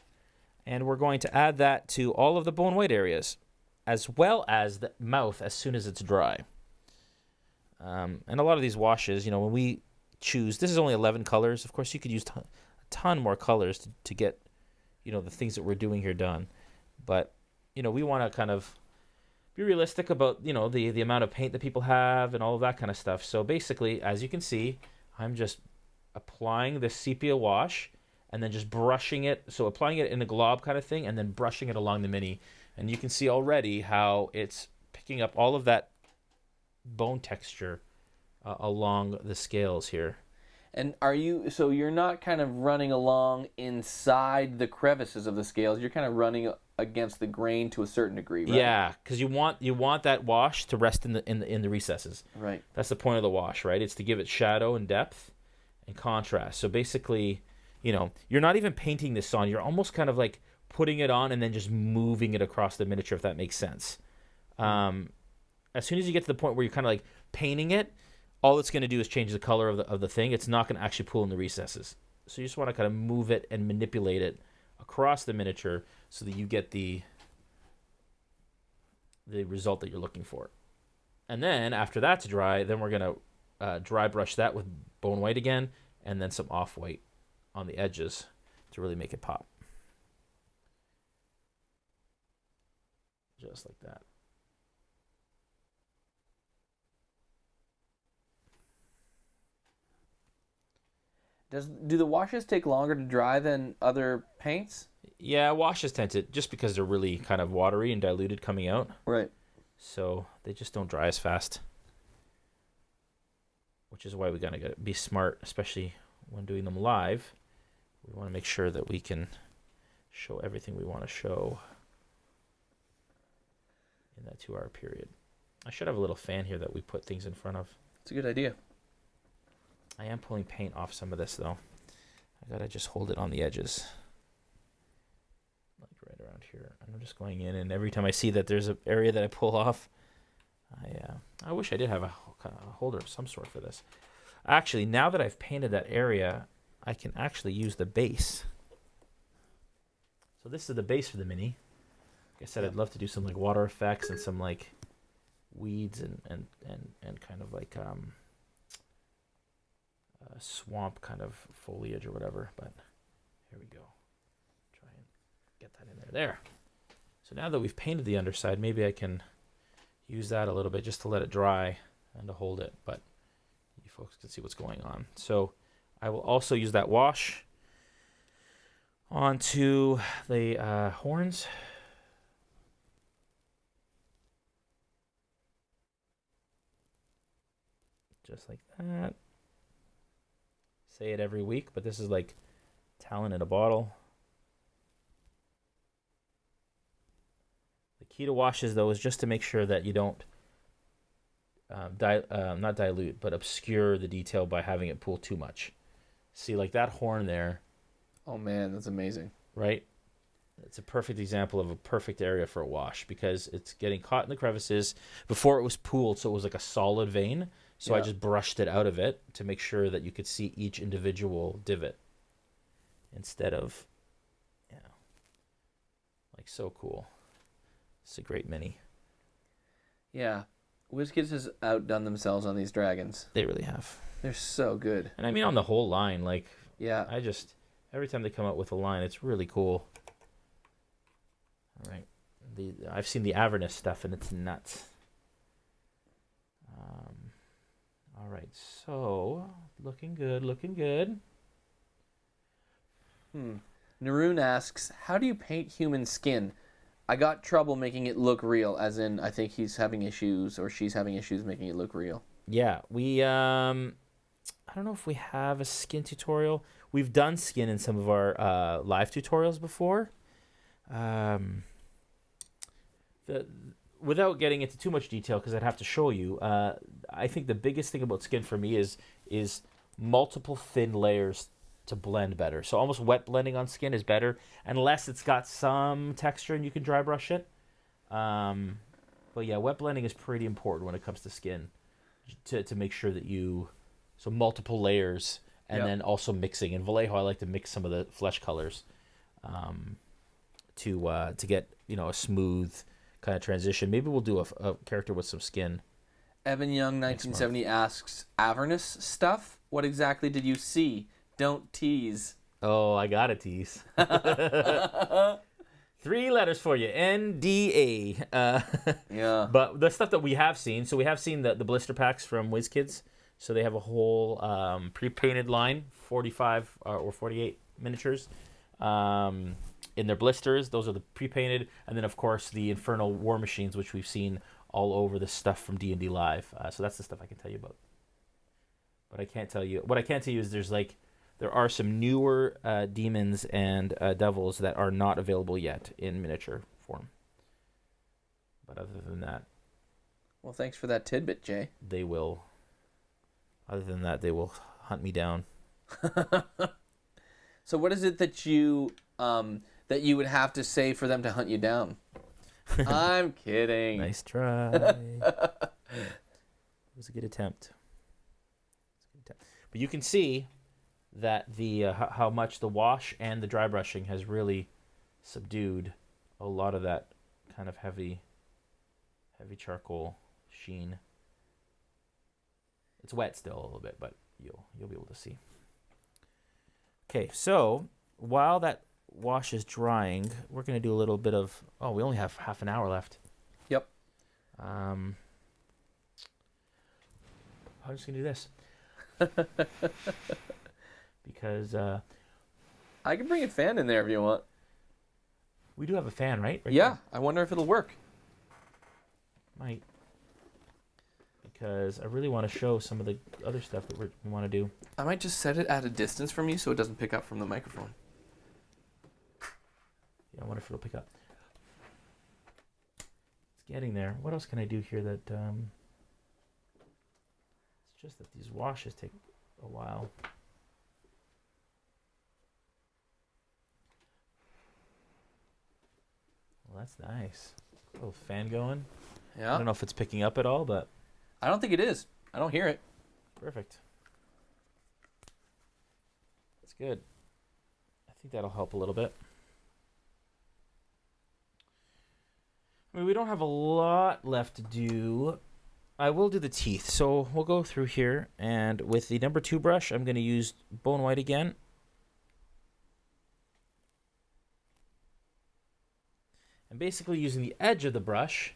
S1: And we're going to add that to all of the bone white areas, as well as the mouth as soon as it's dry. And a lot of these washes, when we choose, this is only 11 colors. Of course, you could use a ton more colors to get, the things that we're doing here done. But, we want to kind of be realistic about, the amount of paint that people have and all of that kind of stuff. So basically, as you can see, I'm just applying the sepia wash and then just brushing it. So applying it in a glob kind of thing and then brushing it along the mini. And you can see already how it's picking up all of that bone texture along the scales here.
S2: And so you're not kind of running along inside the crevices of the scales. You're kind of running against the grain to a certain degree, right?
S1: Yeah, because you want that wash to rest in the recesses.
S2: Right. That's
S1: the point of the wash, right? It's to give it shadow and depth and contrast. So basically, you're not even painting this on. You're almost kind of like putting it on and then just moving it across the miniature, if that makes sense. As soon as you get to the point where you're kind of like painting it, all it's going to do is change the color of the thing. It's not going to actually pull in the recesses. So you just want to kind of move it and manipulate it across the miniature so that you get the result that you're looking for. And then after that's dry, then we're going to dry brush that with bone white again and then some off-white on the edges to really make it pop. Just like that.
S2: Do the washes take longer to dry than other paints?
S1: Yeah, washes tend to, just because they're really kind of watery and diluted coming out.
S2: Right.
S1: So they just don't dry as fast. Which is why we gotta be smart, especially when doing them live. We want to make sure that we can show everything we want to show in that 2-hour period. I should have a little fan here that we put things in front of.
S2: It's a good idea.
S1: I am pulling paint off some of this, though. I gotta just hold it on the edges. Like right around here. And I'm just going in, and every time I see that there's an area that I pull off, I wish I did have a holder of some sort for this. Actually, now that I've painted that area, I can actually use the base. So this is the base for the mini. Like I said, I'd love to do some like water effects and some like weeds and kind of like swamp kind of foliage or whatever. But here we go. Try and get that in there. There. So now that we've painted the underside, maybe I can use that a little bit just to let it dry and to hold it. But you folks can see what's going on. So I will also use that wash onto the horns. Just like that. Say it every week, but this is like talent in a bottle. The key to washes, though, is just to make sure that you don't not dilute, but obscure the detail by having it pool too much. See, like that horn there.
S2: Oh, man, that's amazing.
S1: Right? It's a perfect example of a perfect area for a wash because it's getting caught in the crevices. Before it was pooled, so it was like a solid vein. So I just brushed it out of it to make sure that you could see each individual divot instead of, like so cool. It's a great mini.
S2: Yeah. WizKids has outdone themselves on these dragons.
S1: They really have.
S2: They're so good.
S1: And I mean on the whole line, like,
S2: Yeah.
S1: every time they come out with a line, it's really cool. All right. I've seen the Avernus stuff, and it's nuts. All right, so looking good, looking good.
S2: Naroon asks, how do you paint human skin? I got trouble making it look real, as in I think he's having issues or she's having issues making it look real.
S1: Yeah, we I don't know if we have a skin tutorial. We've done skin in some of our live tutorials before. Without getting into too much detail, because I'd have to show you, I think the biggest thing about skin for me is multiple thin layers to blend better. So almost wet blending on skin is better, unless it's got some texture and you can dry brush it. But yeah, wet blending is pretty important when it comes to skin, to make sure that so multiple layers, and then also mixing. In Vallejo, I like to mix some of the flesh colors to get a smooth kind of transition. Maybe we'll do a character with some skin.
S2: Evan Young 1970 asks, Avernus stuff? What exactly did you see? Don't tease.
S1: Oh, I got a tease. 3 letters for you. NDA.
S2: Yeah.
S1: But the stuff that we have seen, so we have seen the blister packs from WizKids. So they have a whole pre-painted line, 45 or 48 miniatures. In their blisters, those are the pre-painted, and then of course the Infernal War Machines, which we've seen all over the stuff from D&D Live. So that's the stuff I can tell you about. But I can't tell you. What I can tell you is there are some newer demons and devils that are not available yet in miniature form. But other than that,
S2: well, thanks for that tidbit, Jay.
S1: they will. Other than that, they will hunt me down.
S2: So what is it that you would have to say for them to hunt you down? I'm kidding.
S1: Nice try. It was a good attempt. But you can see that how much the wash and the dry brushing has really subdued a lot of that kind of heavy charcoal sheen. It's wet still a little bit, but you'll be able to see. Okay, so while that wash is drying, we're going to do a little bit of... Oh, we only have half an hour left.
S2: Yep.
S1: I'm just going to do this. Because...
S2: I can bring a fan in there if you want.
S1: We do have a fan, right?
S2: Yeah,
S1: there.
S2: I wonder if it'll work.
S1: Might. Because I really want to show some of the other stuff that we want to do.
S2: I might just set it at a distance from you so it doesn't pick up from the microphone.
S1: Yeah, I wonder if it'll pick up. It's getting there. What else can I do here that... It's just that these washes take a while. Well, that's nice. A little fan going.
S2: Yeah.
S1: I don't know if it's picking up at all, but...
S2: I don't think it is. I don't hear it.
S1: Perfect. That's good. I think that'll help a little bit. I mean, we don't have a lot left to do. I will do the teeth. So we'll go through here, and with the number 2 brush, I'm going to use bone white again. And basically using the edge of the brush,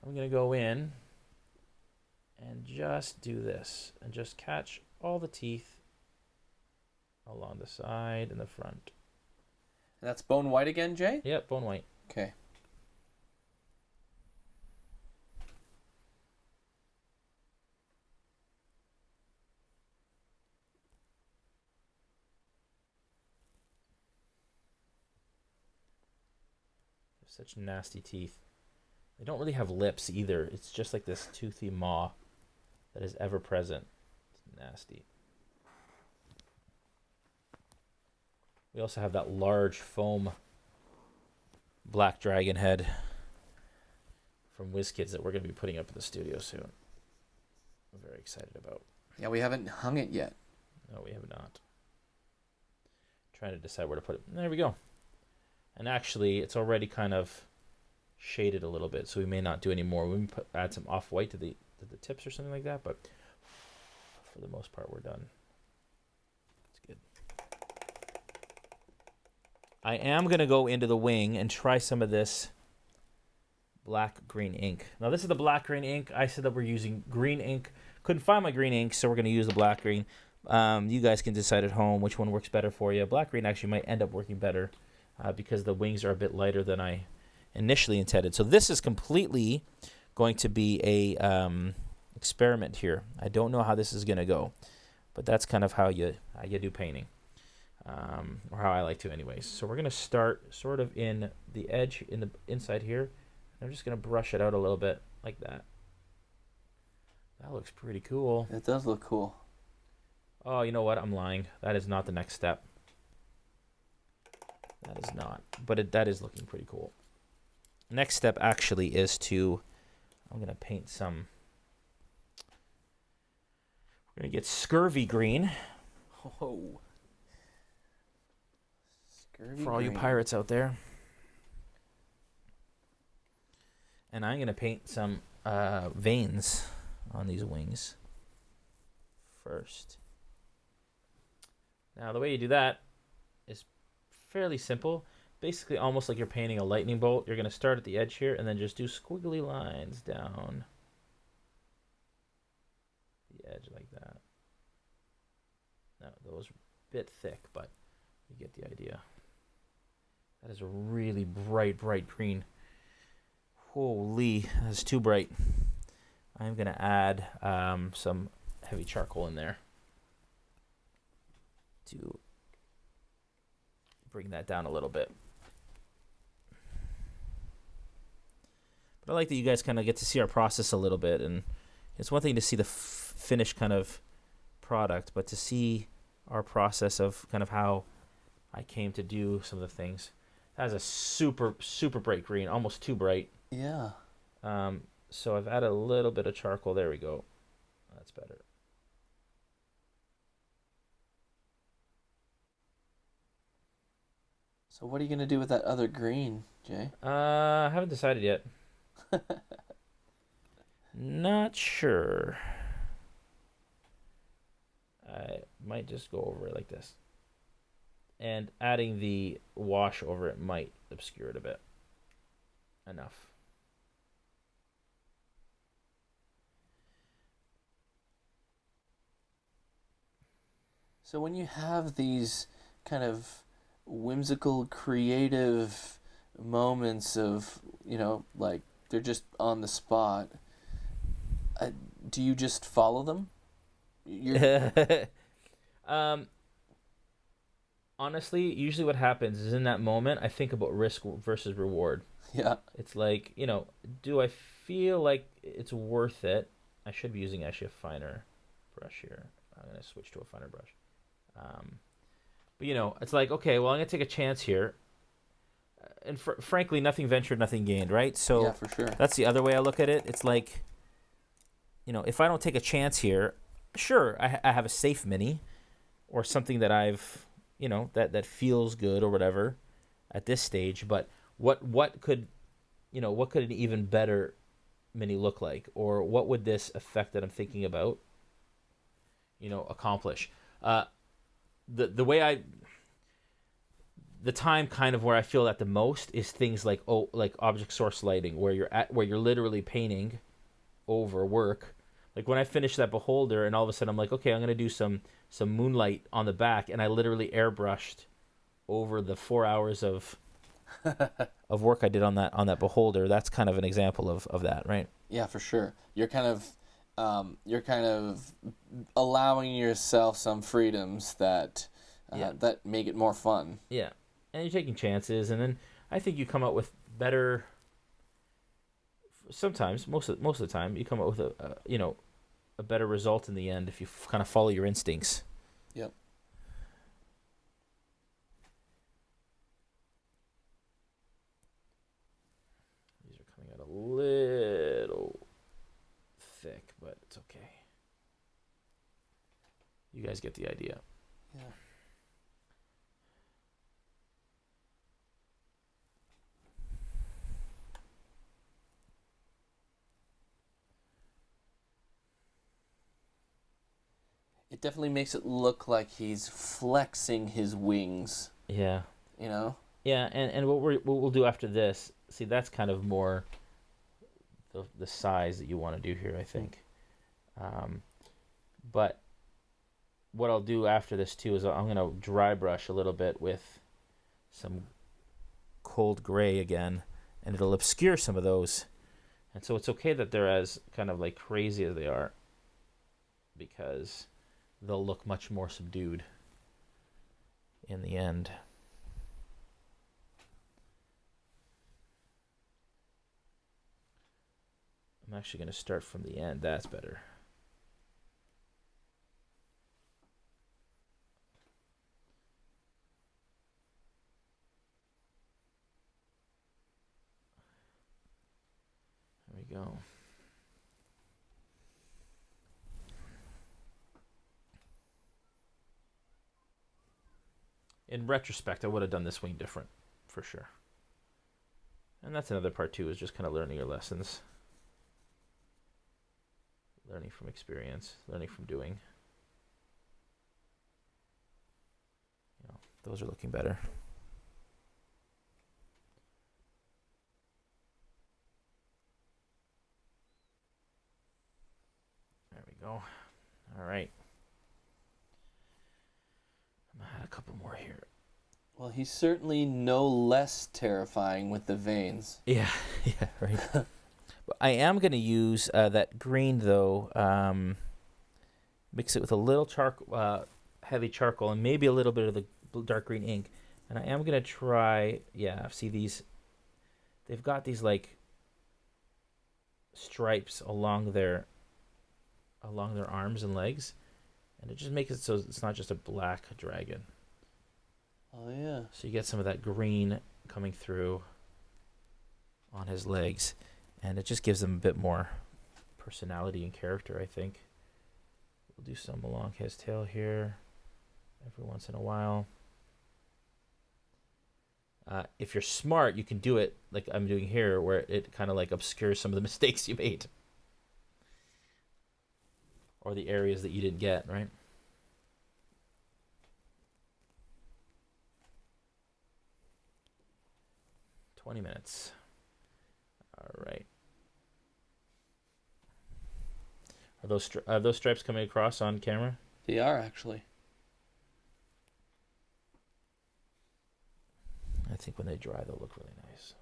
S1: I'm going to go in and just do this and just catch all the teeth along the side and the front.
S2: And that's bone white again, Jay?
S1: Yep, bone white.
S2: Okay.
S1: Such nasty teeth. They don't really have lips either. It's just like this toothy maw that is ever present. It's nasty. We also have that large foam black dragon head from WizKids that we're going to be putting up in the studio soon. I'm very excited about.
S2: Yeah, we haven't hung it yet.
S1: No, we have not. Trying to decide where to put it. There we go. And actually, it's already kind of shaded a little bit, so we may not do any more. We may add some off-white to the the tips or something like that, but for the most part, we're done. It's good. I am going to go into the wing and try some of this black-green ink. Now, this is the black-green ink. I said that we're using green ink. Couldn't find my green ink, so we're going to use the black-green. You guys can decide at home which one works better for you. Black-green actually might end up working better because the wings are a bit lighter than I initially intended. So this is completely going to be a experiment here. I don't know how this is going to go, but that's kind of how you do painting. Or how I like to anyways. So we're going to start sort of in the edge, in the inside here. I'm just going to brush it out a little bit like that. That looks pretty cool.
S2: It does look cool.
S1: Oh, you know what? I'm lying. That is not the next step. That is not. But that is looking pretty cool. Next step actually is to, I'm going to paint some, we're going to get scurvy green.
S2: Oh.
S1: For all you pirates out there. And I'm going to paint some veins on these wings first. Now, the way you do that is fairly simple. Basically, almost like you're painting a lightning bolt. You're going to start at the edge here and then just do squiggly lines down the edge like that. Now, those are a bit thick, but you get the idea. That is a really bright, bright green. Holy, that's too bright. I'm going to add some heavy charcoal in there to bring that down a little bit. But I like that you guys kind of get to see our process a little bit. And it's one thing to see the finished kind of product, but to see our process of kind of how I came to do some of the things. That is a super, super bright green, almost too bright.
S2: Yeah.
S1: So I've added a little bit of charcoal. There we go. That's better.
S2: So what are you going to do with that other green, Jay?
S1: I haven't decided yet. Not sure. I might just go over it like this. And adding the wash over it might obscure it a bit. Enough.
S2: So when you have these kind of whimsical, creative moments of, like they're just on the spot, do you just follow them?
S1: Honestly, usually what happens is in that moment, I think about risk versus reward.
S2: Yeah.
S1: It's like, do I feel like it's worth it? I should be using actually a finer brush here. I'm going to switch to a finer brush. But, it's like, okay, well, I'm going to take a chance here. And frankly, nothing ventured, nothing gained, right? So
S2: yeah, for sure.
S1: That's the other way I look at it. It's like, if I don't take a chance here, sure, I have a safe mini or something that I've, that feels good or whatever at this stage. But what could an even better mini look like? Or what would this effect that I'm thinking about, accomplish? The time kind of where I feel that the most is things like object source lighting, where you're literally painting over work. Like when I finished that beholder and all of a sudden I'm like, okay, I'm gonna do some moonlight on the back, and I literally airbrushed over the 4 hours of work I did on that beholder. That's kind of an example of that, right?
S2: Yeah, for sure. You're kind of allowing yourself some freedoms that that make it more fun.
S1: Yeah. And you're taking chances, and then I think you come out with better. Sometimes, most of the time, you come out with a better result in the end if you kind of follow your instincts.
S2: Yep.
S1: These are coming out a little thick, but it's okay. You guys get the idea.
S2: Yeah. definitely makes it look like he's flexing his wings.
S1: Yeah.
S2: You know?
S1: Yeah, and what we'll do after this, see, that's kind of more the size that you want to do here, I think. But what I'll do after this too is I'm going to dry brush a little bit with some cold gray again, and it'll obscure some of those. And so it's okay that they're as kind of like crazy as they are, because they'll look much more subdued in the end. I'm actually going to start from the end. That's better. There we go. In retrospect, I would have done this wing different, for sure. And that's another part too, is just kind of learning your lessons. Learning from experience, learning from doing. You know, those are looking better. There we go. All right. I'm gonna add a couple more here.
S2: Well, he's certainly no less terrifying with the veins.
S1: Yeah, yeah, right. I am going to use that green, though, mix it with a little heavy charcoal and maybe a little bit of the dark green ink. And I am going to try, see these, they've got these, like, stripes along their arms and legs. And it just makes it so it's not just a black dragon.
S2: Oh, yeah.
S1: So you get some of that green coming through on his legs. And it just gives them a bit more personality and character, I think. We'll do some along his tail here every once in a while. If you're smart, you can do it like I'm doing here, where it kind of like obscures some of the mistakes you made. Or the areas that you didn't get, right? "20 minutes. All right. Are those stripes coming across on camera?
S2: They are, actually.
S1: I think when they dry, they'll look really nice.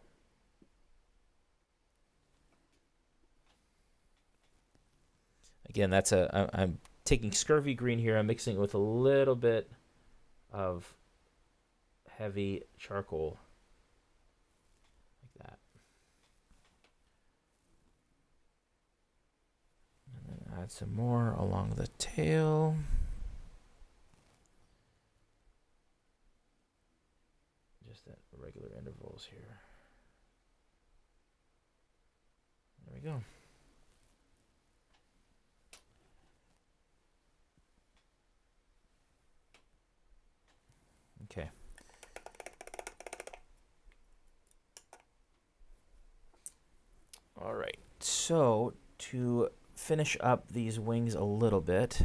S1: Again, I'm taking scurvy green here. I'm mixing it with a little bit of heavy charcoal, like that. And then add some more along the tail. Just at regular intervals here. There we go. Okay. All right. So to finish up these wings a little bit,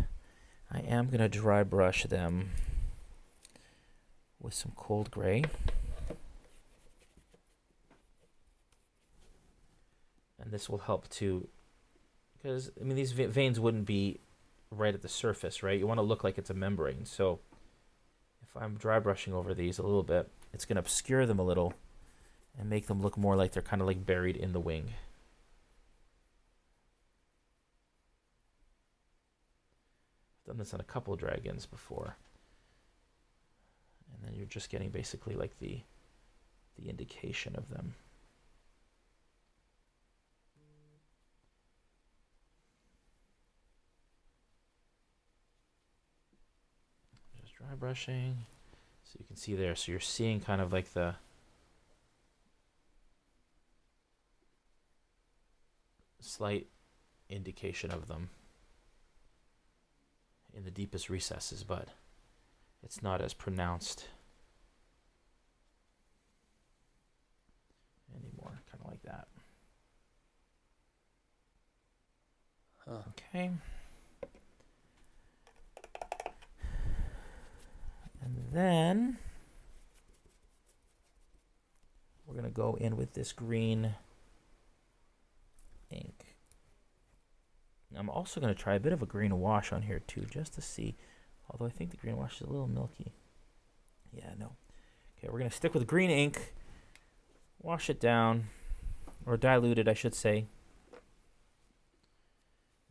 S1: I am going to dry brush them with some cold gray. And this will help to, because, I mean, these veins wouldn't be right at the surface, right? You want to look like it's a membrane. So if I'm dry brushing over these a little bit, it's going to obscure them a little and make them look more like they're kind of like buried in the wing. I've done this on a couple of dragons before. And then you're just getting basically like the indication of them. Just dry brushing. So you can see there. So you're seeing kind of like the slight indication of them in the deepest recesses, but it's not as pronounced anymore, kind of like that.
S2: Huh.
S1: Okay. then we're going to go in with this green ink. I'm also going to try a bit of a green wash on here too, just to see. Although I think the green wash is a little milky. Yeah, no. Okay, we're going to stick with green ink. Wash it down, or dilute it, I should say.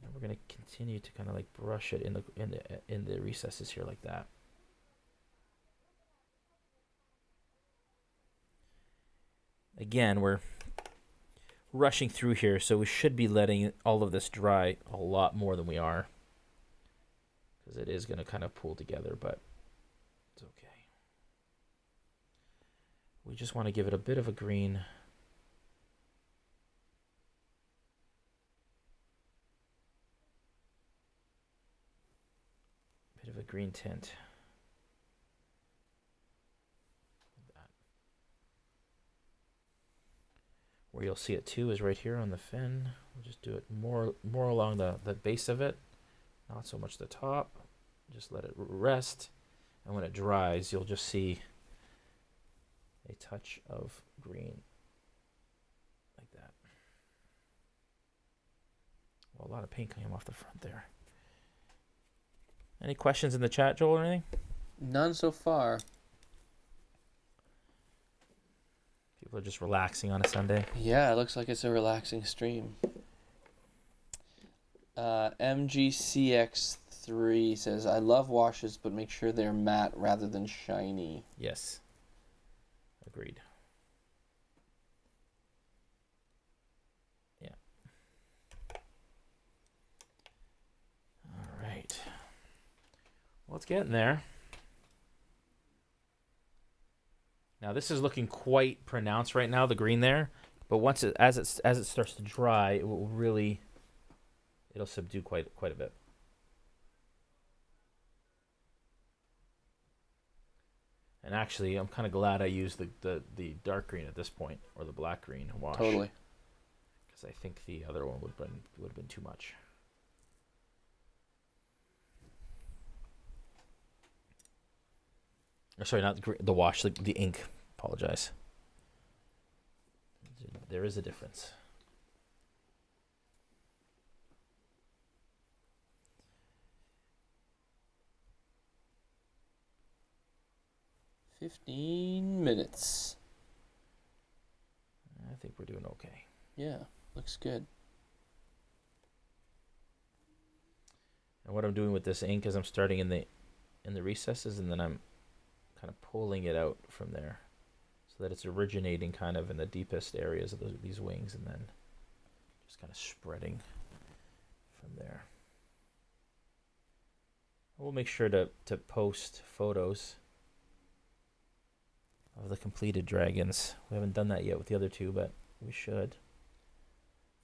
S1: And we're going to continue to kind of like brush it in the recesses here like that. Again, we're rushing through here, so we should be letting all of this dry a lot more than we are, because it is going to kind of pull together, but it's okay. We just want to give it a bit of a green. Bit of a green tint. Where you'll see it too is right here on the fin. We'll just do it more along the base of it, not so much the top. Just let it rest, and when it dries, you'll just see a touch of green like that. Well, a lot of paint coming off the front there. Any questions in the chat, Joel, or anything?
S2: None so far.
S1: People are just relaxing on a Sunday.
S2: Yeah, it looks like it's a relaxing stream. MGCX3 says, I love washes, but make sure they're matte rather than shiny.
S1: Yes. Agreed. Yeah. All right. Well, it's getting there. Now this is looking quite pronounced right now, the green there. But once as it starts to dry, it will really, it'll subdue quite a bit. And actually, I'm kind of glad I used the dark green at this point, or the black green wash.
S2: Totally.
S1: Because I think the other one would have been too much. Or sorry, not the wash, the ink. Apologize. There is a difference.
S2: "15 minutes.
S1: I think we're doing okay.
S2: Yeah, looks good.
S1: And what I'm doing with this ink is I'm starting in the recesses, and then I'm kind of pulling it out from there, so that it's originating kind of in the deepest areas of these wings, and then just kind of spreading from there. We'll make sure to post photos of the completed dragons. We haven't done that yet with the other two, but we should.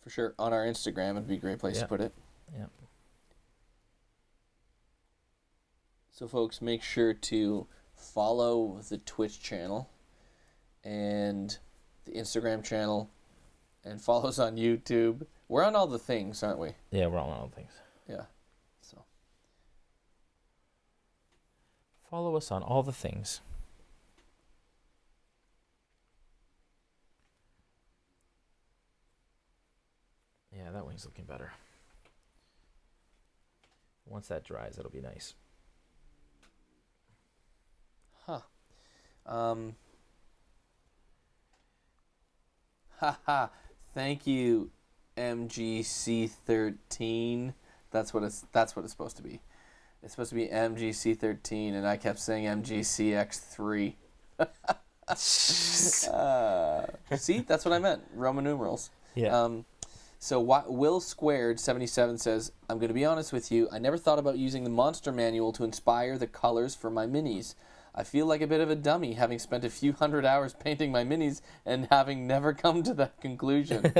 S2: For sure. On our Instagram, it'd be a great place to put it.
S1: Yeah.
S2: So, folks, make sure to follow the Twitch channel and the Instagram channel, and follow us on YouTube. We're on all the things, aren't we?
S1: Yeah, we're on all the things.
S2: Yeah. So
S1: follow us on all the things. Yeah, that wing's looking better. Once that dries, it'll be nice.
S2: Huh. Haha. Thank you, MGC13. That's what it's supposed to be. It's supposed to be MGC13, and I kept saying MGCX3. See, that's what I meant. Roman numerals.
S1: Yeah.
S2: So Will Squared 77 says, I'm going to be honest with you. I never thought about using the Monster Manual to inspire the colors for my minis. I feel like a bit of a dummy, having spent a few hundred hours painting my minis and having never come to that conclusion.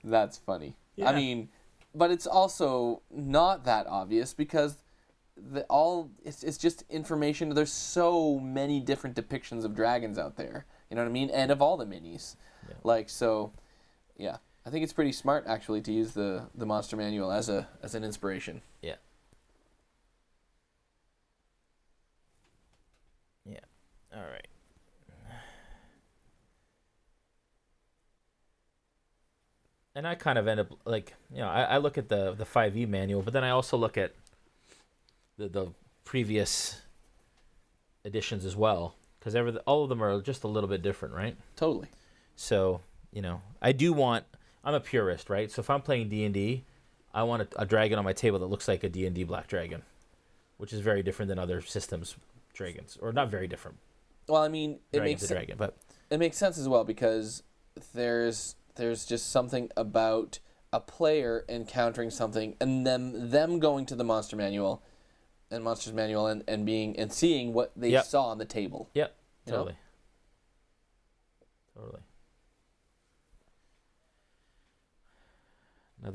S2: That's funny.
S1: Yeah.
S2: I mean, but it's also not that obvious, because it's just information. There's so many different depictions of dragons out there. You know what I mean? And of all the minis. Yeah. Yeah. I think it's pretty smart, actually, to use the Monster Manual as an inspiration.
S1: Yeah. All right. And I kind of end up like, I look at the 5e manual, but then I also look at the previous editions as well, because all of them are just a little bit different, right?
S2: Totally.
S1: So, I'm a purist, right? So if I'm playing D&D, I want a dragon on my table that looks like a D&D black dragon, which is very different than other systems dragons, or not very different.
S2: Well, I mean, it makes sense as well, because there's just something about a player encountering something and them going to the monsters manual and seeing what they saw on the table.
S1: Yep. Totally. Totally. Now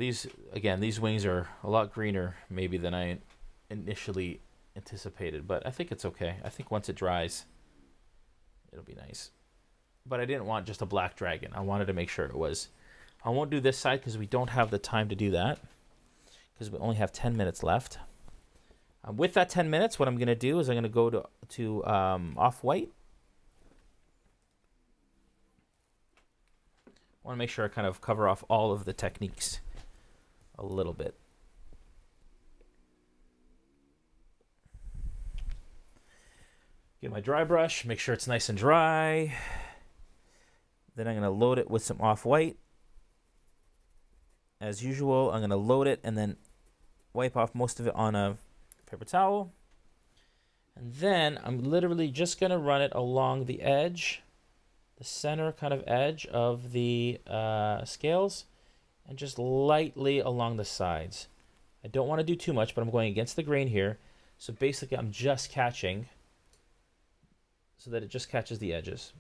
S1: these wings are a lot greener maybe than I initially anticipated, but I think it's okay. I think once it dries, it'll be nice. But I didn't want just a black dragon. I wanted to make sure it was. I won't do this side because we don't have the time to do that, because we only have 10 minutes left. With that 10 minutes, what I'm going to do is I'm going to go to off-white. I want to make sure I kind of cover off all of the techniques a little bit. Get my dry brush, make sure it's nice and dry. Then I'm going to load it with some off-white. As usual, I'm going to load it and then wipe off most of it on a paper towel. And then I'm literally just going to run it along the edge, the center kind of edge of the scales, and just lightly along the sides. I don't want to do too much, but I'm going against the grain here. So basically I'm just catching so that it just catches the edges.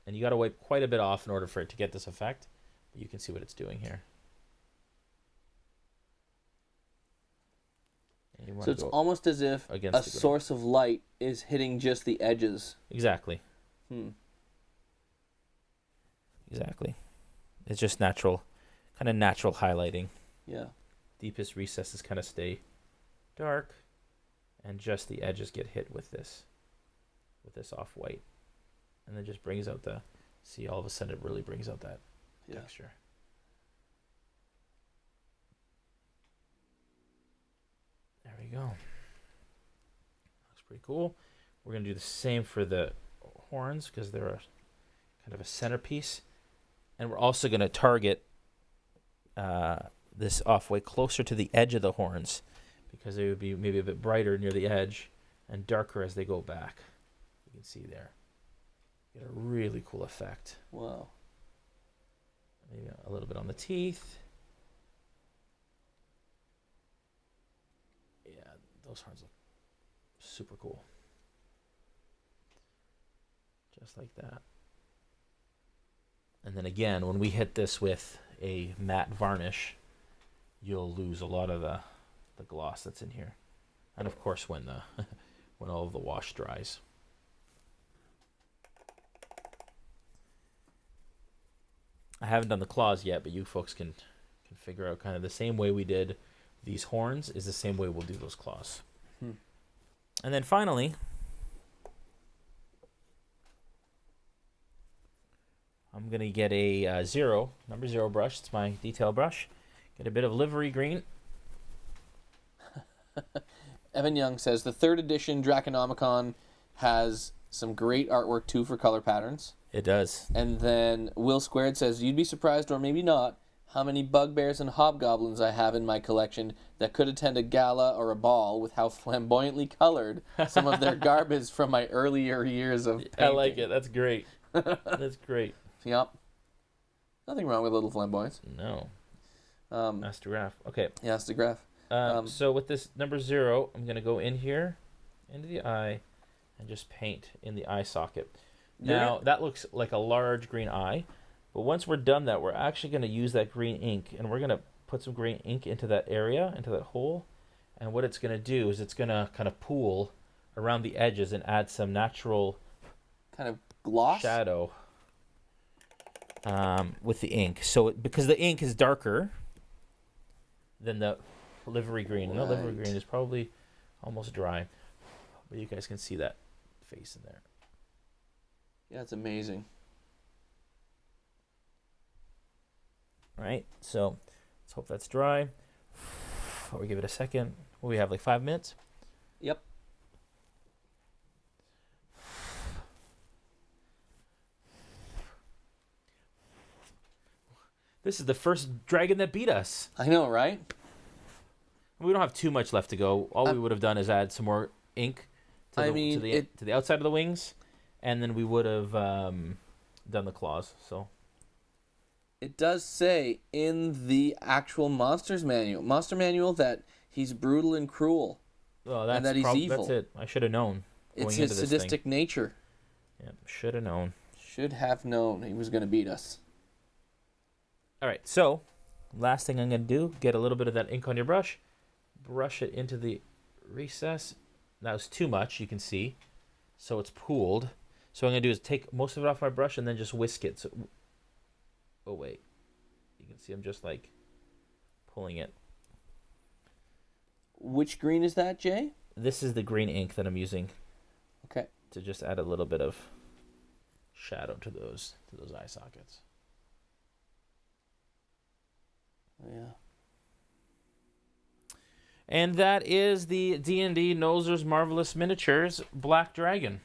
S1: And you got to wipe quite a bit off in order for it to get this effect. But you can see what it's doing here.
S2: So it's almost as if a source of light is hitting just the edges.
S1: Exactly. Exactly. It's just natural, kind of natural highlighting.
S2: Yeah.
S1: Deepest recesses kind of stay dark, and just the edges get hit with this off-white. And then just brings out see, all of a sudden it really brings out that texture. There we go. Looks pretty cool. We're going to do the same for the horns because they're kind of a centerpiece. And we're also going to target this off-white closer to the edge of the horns because they would be maybe a bit brighter near the edge and darker as they go back. You can see there. Get a really cool effect.
S2: Wow.
S1: Maybe a little bit on the teeth. Yeah, those horns look super cool. Just like that. And then again, when we hit this with a matte varnish, you'll lose a lot of the gloss that's in here. And of course when when all of the wash dries. I haven't done the claws yet, but you folks can figure out kind of the same way we did these horns is the same way we'll do those claws. And then finally, I'm going to get a number 0 brush. It's my detail brush. Get a bit of livery green.
S2: Evan Young says the 3rd edition Draconomicon has some great artwork too for color patterns.
S1: It does.
S2: And then Will Squared says, you'd be surprised, or maybe not, how many bugbears and hobgoblins I have in my collection that could attend a gala or a ball with how flamboyantly colored some of their garb is from my earlier years of painting.
S1: I like it. That's great. That's great.
S2: Yep. Nothing wrong with a little flamboyance.
S1: No. Master Graph. Okay.
S2: Yeah, Master Graph.
S1: So with this number 0, I'm going to go in here, into the eye, and just paint in the eye socket. Now, that looks like a large green eye, but once we're done that, we're actually going to use that green ink, and we're going to put some green ink into that area, into that hole, and what it's going to do is it's going to kind of pool around the edges and add some natural
S2: kind of gloss
S1: shadow with the ink. So because the ink is darker than the livery green, and the livery green is probably almost dry, but you guys can see that face in there.
S2: Yeah, it's amazing.
S1: All right, so let's hope that's dry. Before we give it a second, we have like 5 minutes.
S2: Yep.
S1: This is the first dragon that beat us.
S2: I know, right?
S1: We don't have too much left to go. All we would have done is add some more ink to the outside of the wings, and then we would have done the claws. So
S2: it does say in the actual monster manual that he's brutal and cruel.
S1: Oh, that's
S2: and that he's evil.
S1: That's it. I should have known.
S2: It's his sadistic nature.
S1: Yeah, should have known.
S2: Should have known he was going to beat us.
S1: All right, so last thing I'm going to do, get a little bit of that ink on your brush, brush it into the recess. That was too much, you can see. So it's pooled. So what I'm going to do is take most of it off my brush and then just whisk it. So, oh, wait. You can see I'm just like pulling it.
S2: Which green is that, Jay?
S1: This is the green ink that I'm using.
S2: Okay.
S1: To just add a little bit of shadow to those eye sockets.
S2: Yeah.
S1: And that is the D&D Nolzur's Marvelous Miniatures Black Dragon.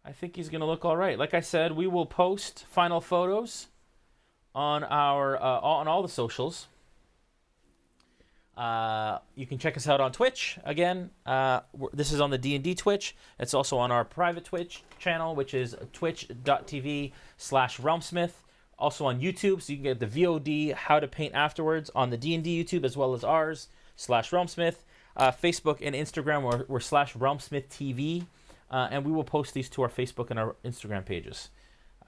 S1: I think he's going to look all right. Like I said, we will post final photos on our on all the socials. You can check us out on Twitch. Again, this is on the D&D Twitch. It's also on our private Twitch channel, which is twitch.tv/RealmSmith. Also on YouTube, so you can get the VOD, How to Paint Afterwards, on the D&D YouTube, as well as ours, /RealmSmith. Facebook and Instagram, we're /RealmSmithTV. And we will post these to our Facebook and our Instagram pages,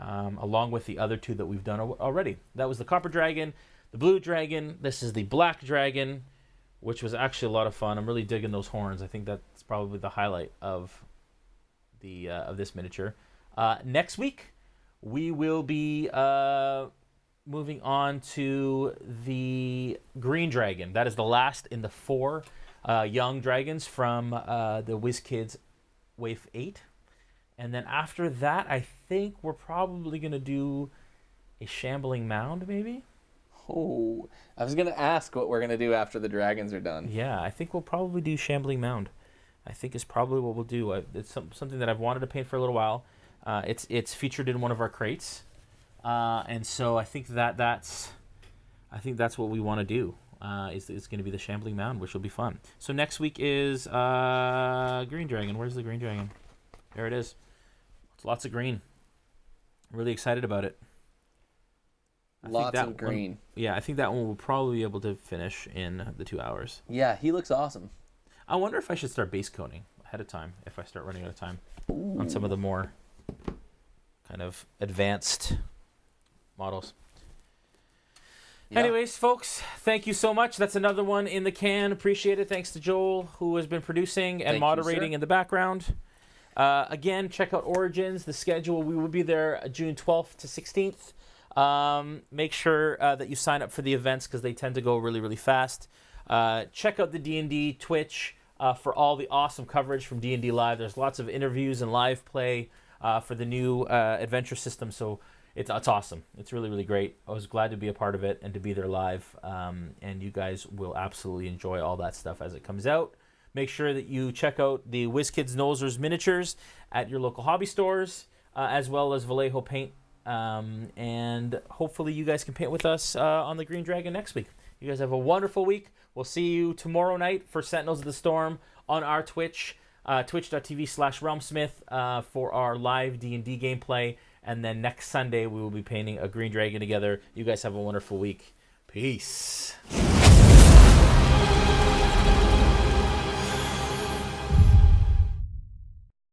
S1: along with the other two that we've done already. That was the Copper Dragon, the Blue Dragon. This is the Black Dragon, which was actually a lot of fun. I'm really digging those horns. I think that's probably the highlight of this miniature. Next week, we will be moving on to the Green Dragon. That is the last in the 4 young dragons from the WizKids Wave 8. And then after that, I think we're probably going to do a Shambling Mound, maybe?
S2: Oh, I was going to ask what we're going to do after the dragons are done.
S1: Yeah, I think we'll probably do Shambling Mound. I think is probably what we'll do. It's something that I've wanted to paint for a little while. It's featured in one of our crates, and so I think that's what we want to do. Is going to be the Shambling Mound, which will be fun. So next week is Green Dragon. Where's the Green Dragon? There it is. It's lots of green. I'm really excited about it.
S2: Lots of green.
S1: I think that one will probably be able to finish in the 2 hours.
S2: Yeah, he looks awesome.
S1: I wonder if I should start base coating ahead of time, if I start running out of time.
S2: Ooh.
S1: On some of the more kind of advanced models. Yeah. Anyways, folks, thank you so much. That's another one in the can. Appreciate it. Thanks to Joel, who has been producing and moderating in the background. Again, check out Origins, the schedule. We will be there June 12th to 16th. Make sure that you sign up for the events because they tend to go really, really fast. Check out the D&D Twitch for all the awesome coverage from D&D Live. There's lots of interviews and live play for the new adventure system, so it's awesome. It's really, really great. I was glad to be a part of it and to be there live, and you guys will absolutely enjoy all that stuff as it comes out. Make sure that you check out the WizKids Nolzur's miniatures at your local hobby stores, as well as Vallejo Paint, and hopefully you guys can paint with us on the Green Dragon next week. You guys have a wonderful week. We'll see you tomorrow night for Sentinels of the Storm on our Twitch, twitch.tv/RealmSmith for our live D&D gameplay. And then next Sunday, we will be painting a Green Dragon together. You guys have a wonderful week. Peace.